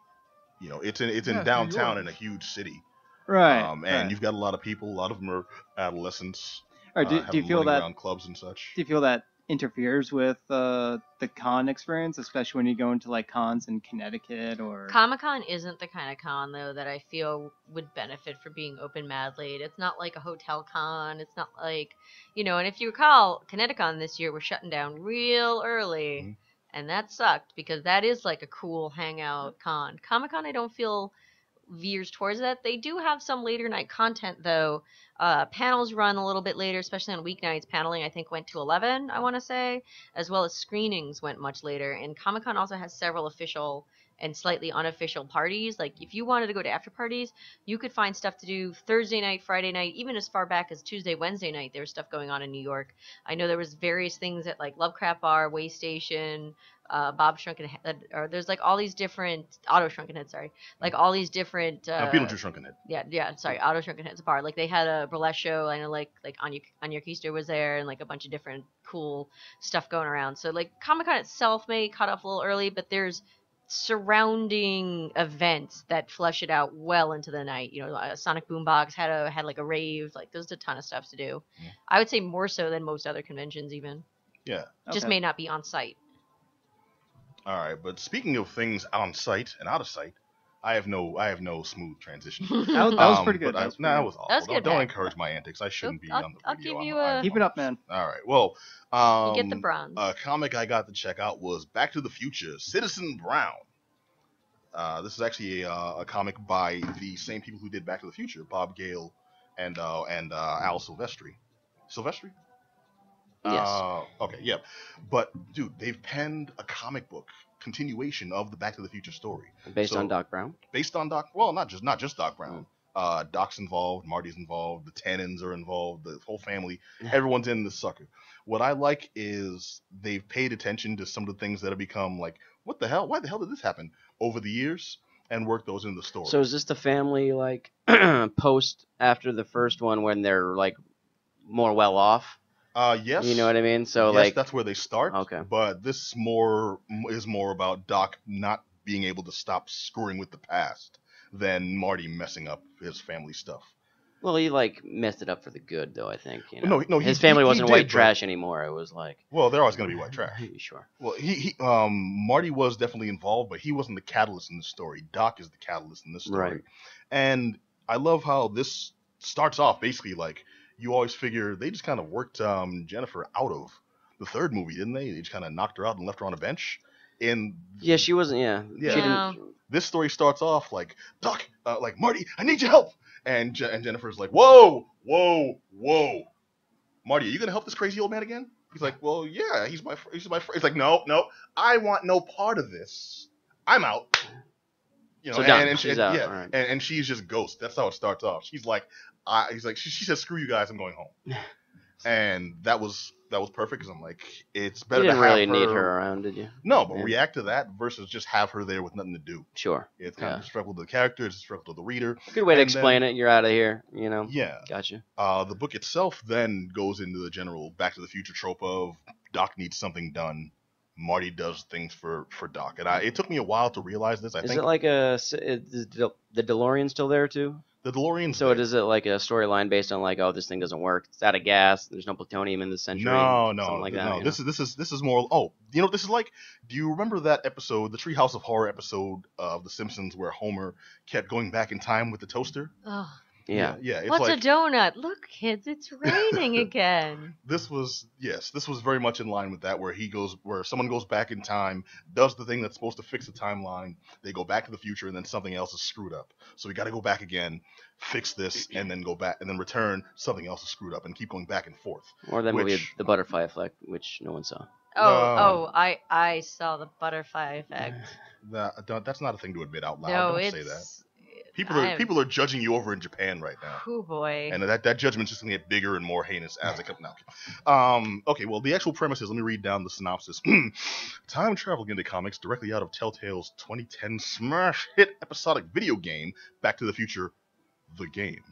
You know, it's in New downtown York. in a huge city. Right. And right. you've got a lot of people. A lot of them are adolescents. Or do you feel that around clubs and such? do you feel that interferes with the con experience, especially when you go into like cons in Connecticut or Comic-Con isn't the kind of con though that I feel would benefit for being open mad late. It's not like a hotel con. It's not like, and if you recall, Connecticut this year was shutting down real early, and that sucked because that is like a cool hangout con. Comic-Con I don't feel veers towards that. They do have some later night content though. Panels run a little bit later, especially on weeknights. Paneling I think went to 11, I want to say, as well as screenings went much later. And Comic-Con also has several official and slightly unofficial parties. Like if you wanted to go to after parties, you could find stuff to do Thursday night, Friday night, even as far back as Tuesday, Wednesday night. There was stuff going on in New York. I know there was various things at like Lovecraft Bar, Way Station, Bob Shrunken Head, or there's like all these different Auto Shrunken Head, sorry, like all these different Beetlejuice Shrunken Head. yeah, sorry, Auto Shrunken Head's a bar. Like they had a burlesque show. I know like Anya Keister was there, and like a bunch of different cool stuff going around. So like Comic-Con itself may cut off a little early, but there's surrounding events that flush it out well into the night. Sonic Boombox had like a rave. Like there's a ton of stuff to do. I would say more so than most other conventions even. Yeah. Just may not be on site. All right, but speaking of things on site and out of sight, I have no smooth transition. that was pretty good. That was awful. That was good, Don't Pat. encourage my antics. I shouldn't be I'll- on the I'll video. give you I'm- Keep it up, man. All right. Well, You get the bronze. A comic I got to check out was Back to the Future, Citizen Brown. This is actually a comic by the same people who did Back to the Future, Bob Gale and Al Silvestri. Silvestri? Yes. Okay, yeah. But dude, they've penned a comic book continuation of the Back to the Future story. Based on Doc Brown. Based on Doc. Well, not just Doc Brown. Doc's involved, Marty's involved, the Tannins are involved, the whole family. Everyone's in this sucker. What I like is they've paid attention to some of the things that have become like, what the hell? Why the hell did this happen over the years? And work those into the story. So is this the family like post after the first one when they're like more well off? Yes. You know what I mean? So yes, like that's where they start. Okay. But this is more about Doc not being able to stop screwing with the past than Marty messing up his family stuff. Well, he like messed it up for the good, though. I think. You Well, know? no, his family he wasn't did, white but- trash anymore. It was like. Well, they're always going to be white trash. Sure. Well, Marty was definitely involved, but he wasn't the catalyst in the story. Doc is the catalyst in this story. Right. And I love how this starts off basically like you always figure they just kind of worked Jennifer out of the third movie, didn't they? They just kind of knocked her out and left her on a bench. And Yeah, she wasn't. Yeah. Yeah. She Yeah. didn't. this story starts off like Doc, like Marty, I need your help, and Jennifer's like, whoa, Marty, are you gonna help this crazy old man again? He's like, well, yeah, he's my friend. He's like, no, I want no part of this. I'm out. You know, So done. and She's out. yeah, All right. and she's just ghost. That's how it starts off. She's like, she says, screw you guys, I'm going home. And that was perfect because I'm like, it's better You didn't to have really her. need her around, did you? No, but Yeah. react to that versus just have her there with nothing to do. Sure. It's kind Yeah. of disrespectful to the character. It's disrespectful to the reader. Good way to And explain it. You're out of here. You know. Yeah. Gotcha. The book itself then goes into the general Back to the Future trope of Doc needs something done. Marty does things for Doc. And it took me a while to realize this. I Is think it like is the DeLorean still there too? the DeLorean. So is it like a storyline based on like, oh, this thing doesn't work, it's out of gas, there's no plutonium in this century? Something like that, no. you know? This is more. Oh, you know what this is like? Do you remember that episode, the Treehouse of Horror episode of The Simpsons, where Homer kept going back in time with the toaster? Ugh. Yeah. Yeah. It's What's like a donut? Look, kids, it's raining again. this was very much in line with that, where someone goes back in time, does the thing that's supposed to fix the timeline, they go back to the future, and then something else is screwed up. So we got to go back again, fix this, and then go back, and then return, something else is screwed up, and keep going back and forth. Or that movie, Which- The Butterfly Effect, which no one saw. I saw the butterfly effect. That's not a thing to admit out loud. No, Don't it's say that. People are judging you over in Japan right now. Oh boy. And that judgment's just going to get bigger and more heinous as it comes out. Okay, well, the actual premise is, let me read down the synopsis. Time traveling into comics directly out of Telltale's 2010 smash hit episodic video game, Back to the Future, the game.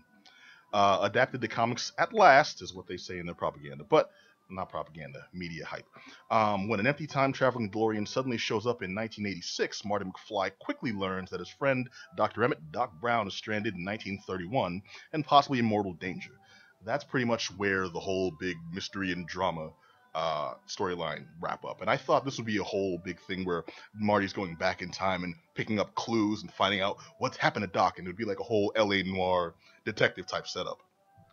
Adapted to comics at last, is what they say in their propaganda. But not propaganda, media hype. When an empty time-traveling DeLorean suddenly shows up in 1986, Marty McFly quickly learns that his friend, Dr. Emmett Doc Brown, is stranded in 1931 and possibly in mortal danger. That's pretty much where the whole big mystery and drama storyline wrap up. And I thought this would be a whole big thing where Marty's going back in time and picking up clues and finding out what's happened to Doc, and it would be like a whole L.A. noir detective type setup.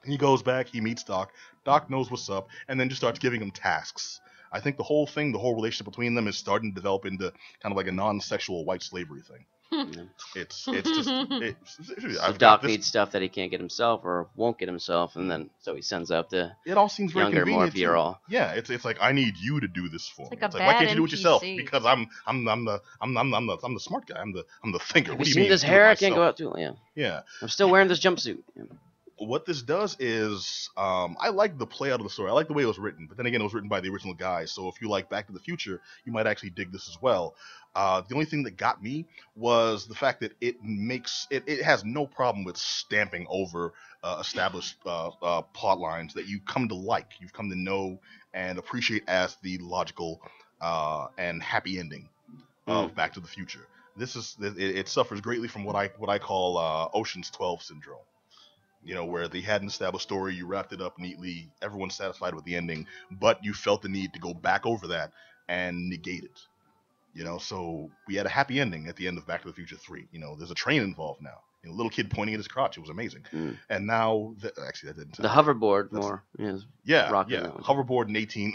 He goes back, he meets Doc, Doc knows what's up, and then just starts giving him tasks. I think the whole relationship between them is starting to develop into kind of like a non-sexual white slavery thing. It's just... So Doc needs stuff that he can't get himself or won't get himself, and then so he sends out the it all seems very younger, more convenient. pure all. Yeah, it's like, I need you to do this for me. like a It's like, why bad can't you do it yourself? NPC. Because I'm the smart guy. I'm the thinker. Have What you do you seen mean? this Do it hair? I can't go myself? out too. Yeah. Yeah. I'm still wearing this jumpsuit. Yeah. What this does is, I like the play out of the story. I like the way it was written, but then again, it was written by the original guys. So if you like Back to the Future, you might actually dig this as well. The only thing that got me was the fact that it has no problem with stamping over established plot lines that you come to like, you've come to know and appreciate as the logical and happy ending of Back to the Future. It suffers greatly from what I call Ocean's 12 syndrome. You know, where they had an established story, you wrapped it up neatly, everyone's satisfied with the ending, but you felt the need to go back over that and negate it. You know, so we had a happy ending at the end of Back to the Future 3. You know, there's a train involved now. You know, little kid pointing at his crotch. It was amazing. And now, actually, that didn't. The hoverboard more. Rocking that one. Hoverboard in 18.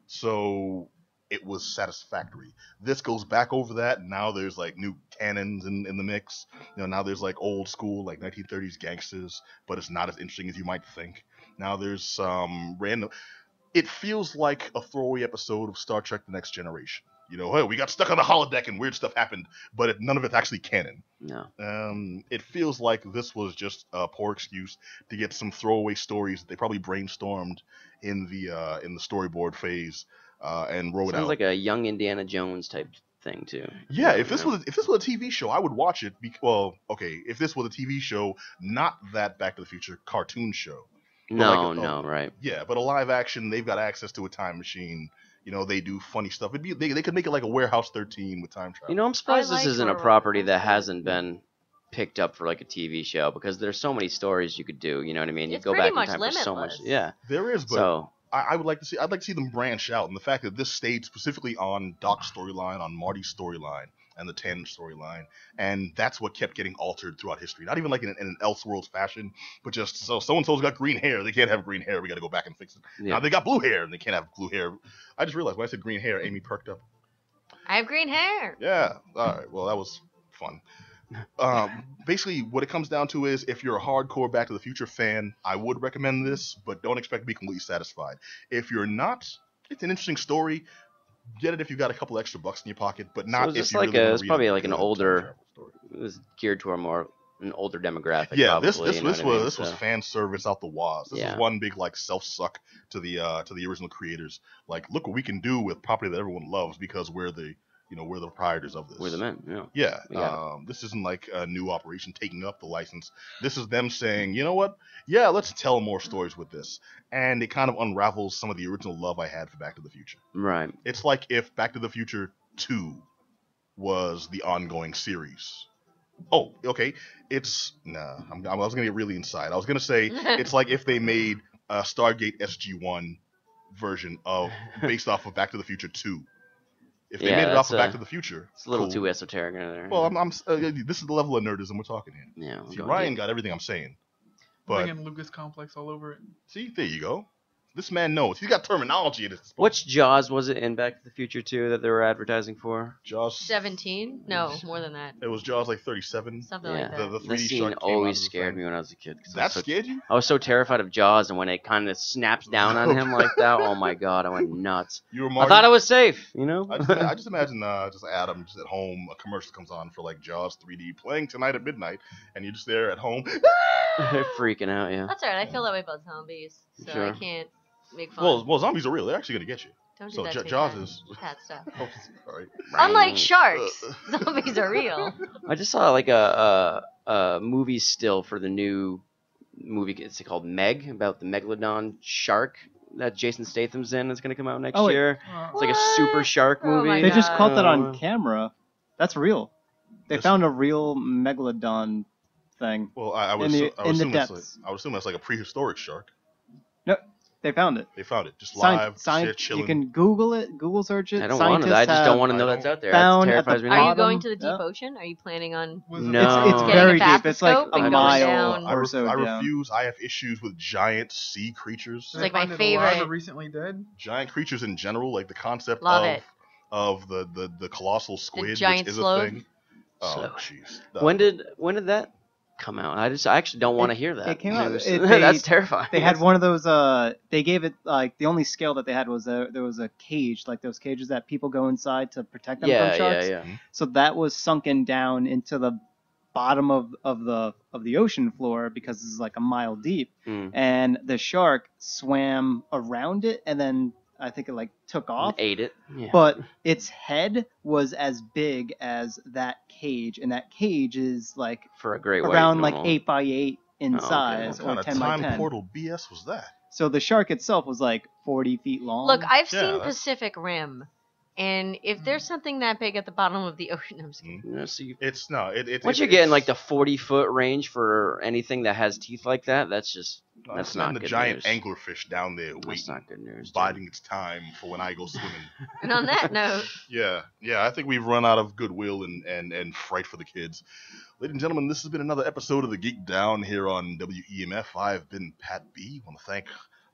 So it was satisfactory. This goes back over that. Now there's like new cannons in the mix. You know, now there's like old school, like 1930s gangsters, but it's not as interesting as you might think. Now there's some random. It feels like a throwaway episode of Star Trek: The Next Generation. hey, we got stuck on the holodeck and weird stuff happened, but none of it's actually canon. No. It feels like this was just a poor excuse to get some throwaway stories that they probably brainstormed in the storyboard phase and wrote Sounds out. like a young Indiana Jones type thing too. Yeah, if this was a TV show, I would watch it. If this was a TV show, not that Back to the Future cartoon show. No, right. Yeah, but a live action, they've got access to a time machine. They do funny stuff. They could make it like a Warehouse 13 with time travel. I'm surprised I this like isn't a horror. property that hasn't been picked up for like a TV show, because there's so many stories you could do. You know what I mean? You It's go pretty back in much time for so much. limitless. Yeah. There is, but So I'd like to see them branch out, and the fact that this stayed specifically on Doc's storyline, on Marty's storyline, and the Tandem storyline, and that's what kept getting altered throughout history. Not even like in an Elseworlds fashion, but just so and so's got green hair, they can't have green hair. We got to go back and fix it. Yeah. Now they got blue hair, and they can't have blue hair. I just realized when I said green hair, Amy perked up. I have green hair. Yeah. All right. Well, that was fun. Basically, what it comes down to is, if you're a hardcore Back to the Future fan, I would recommend this, but don't expect to be completely satisfied. If you're not, it's an interesting story. Get it if you got a couple extra bucks in your pocket, but not it's if just you like really it's probably like an older. story. It was geared to an older demographic. Yeah, probably, this you know what I mean? was fan service out the waz. This Yeah. was one big like self suck to the original creators. Like, look what we can do with property that everyone loves because we're the proprietors of this. We're the men. Yeah. Yeah, We got this isn't like a new operation taking up the license. This is them saying, you know what? Yeah, let's tell more stories with this. And it kind of unravels some of the original love I had for Back to the Future. Right. It's like if Back to the Future 2 was the ongoing series. Oh, okay. I was going to get really inside. I was going to say it's like if they made a Stargate SG-1 version based off of Back to the Future 2. If they made it off of Back to the Future, it's a little cool. too esoteric in there. Well, this is the level of nerdism we're talking here. Yeah. See, Ryan got everything I'm saying, but Bringing Lucas Complex all over it. see, there you go. This man knows. He's got terminology in his. Which Jaws was it in Back to the Future 2 that they were advertising for? Jaws 17? No, more than that. It was Jaws like 37. Something Yeah. like that. The That 3D scene shark came out always of the scared thing. me when I was a kid. 'Cause That scared you? I was so terrified of Jaws, and when it kind of snaps down on him like that, oh my god, I went nuts. You were I Marty? thought I was safe, I just imagine just Adam just at home. A commercial comes on for like Jaws 3D playing tonight at midnight, and you're just there at home. Freaking out, yeah. That's alright. I feel that way about zombies, so I Sure. can't make fun. Well, zombies are real. They're actually gonna get you. Don't do so that to me, Jaws Ken. is. Bad stuff. Oh, all right. Unlike sharks, zombies are real. I just saw like a movie still for the new movie. It's called Meg, about the megalodon shark that Jason Statham's in. It's gonna come out next Oh, wait. year. It's like a What? super shark Oh movie. my They just God. caught that on camera. That's real. They Yes. found a real megalodon thing. Well, I would In the- assume, I would in the assume that's depths. I would assume that's like a prehistoric shark. No, they found it. They found it just live, just chilling. You can Google it, Google search it. I don't want to. I just don't want to know that's out there. That found at terrifies the me. Are you bottom. going to the deep Yeah. ocean? Are you planning on? Was it- No. It's Getting very a deep. It's like bathoscope a and going mile down? or so I down. refuse. I have issues with giant sea creatures. Did It's like they my find it alive favorite. or recently dead? Giant creatures in general, like the concept Love it. of the colossal squid, giant which is sloth? a thing. Oh, Sloth. jeez. When did that come out? I actually don't want to hear that. It came out. News. They- That's terrifying. They had one of those. They gave it like the only scale that they had was there was a cage, like those cages that people go inside to protect them Yeah, from sharks. yeah. So that was sunken down into the bottom of the ocean floor because it's like a mile deep, Mm. and the shark swam around it, and then I think it like took off. Ate it. Yeah. But its head was as big as that cage, and that cage is like For a great white around like normal. 8x8 in okay. size, What kind or of 10 by time 10. portal BS was that? So the shark itself was like 40 feet long. Look, I've Yeah, seen that's- Pacific Rim, and if there's something that big at the bottom of the ocean, I'm just kidding. So It's no. once you get in like the 40-foot range for anything that has teeth like that, that's it's not the good giant news. anglerfish down there That's waiting, not good news. dude. biding its time for when I go swimming. And on that note, Yeah. I think we've run out of goodwill and fright for the kids. Ladies and gentlemen, this has been another episode of the Geek Down here on WEMF. I've been Pat B. I want to thank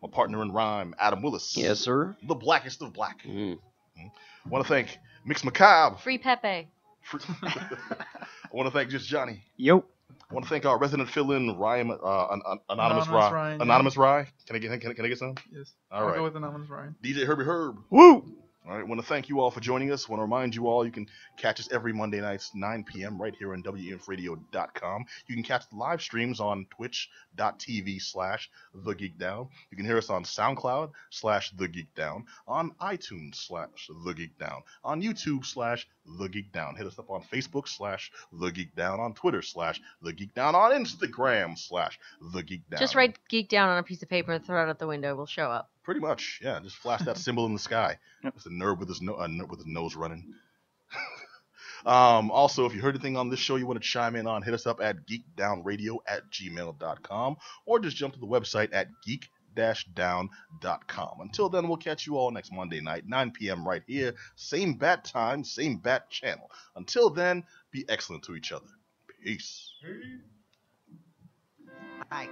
my partner in rhyme, Adam Willis. Yes, sir. The blackest of black. Mm. I want to thank Mix Macabre. free Pepe. I want to thank Just Johnny. Yo. I want to thank our resident fill-in, Ryan, Anonymous Anonymous Rye. Ryan, yeah. Anonymous Rye. Can I get some? Yes. All I'll right. go with Anonymous Ryan. DJ Herbie Herb. Woo! All right, I want to thank you all for joining us. I want to remind you all you can catch us every Monday nights, 9 p.m. right here on WEMFradio.com. You can catch the live streams on twitch.tv/TheGeekDown. You can hear us on SoundCloud/TheGeekDown, on iTunes/TheGeekDown, on YouTube/TheGeekDown. Hit us up on Facebook/TheGeekDown, on Twitter/TheGeekDown, on Instagram/TheGeekDown. Just write Geek down on a piece of paper and throw it out the window. We'll show up. Pretty much, yeah. Just flash that symbol in the sky. Yep. It's a nerd with his nose running. Also, if you heard anything on this show you want to chime in on, hit us up at geekdownradio@gmail.com or just jump to the website at geek-down.com. Until then, we'll catch you all next Monday night, 9 p.m. right here. Same bat time, same bat channel. Until then, be excellent to each other. Peace. Hi,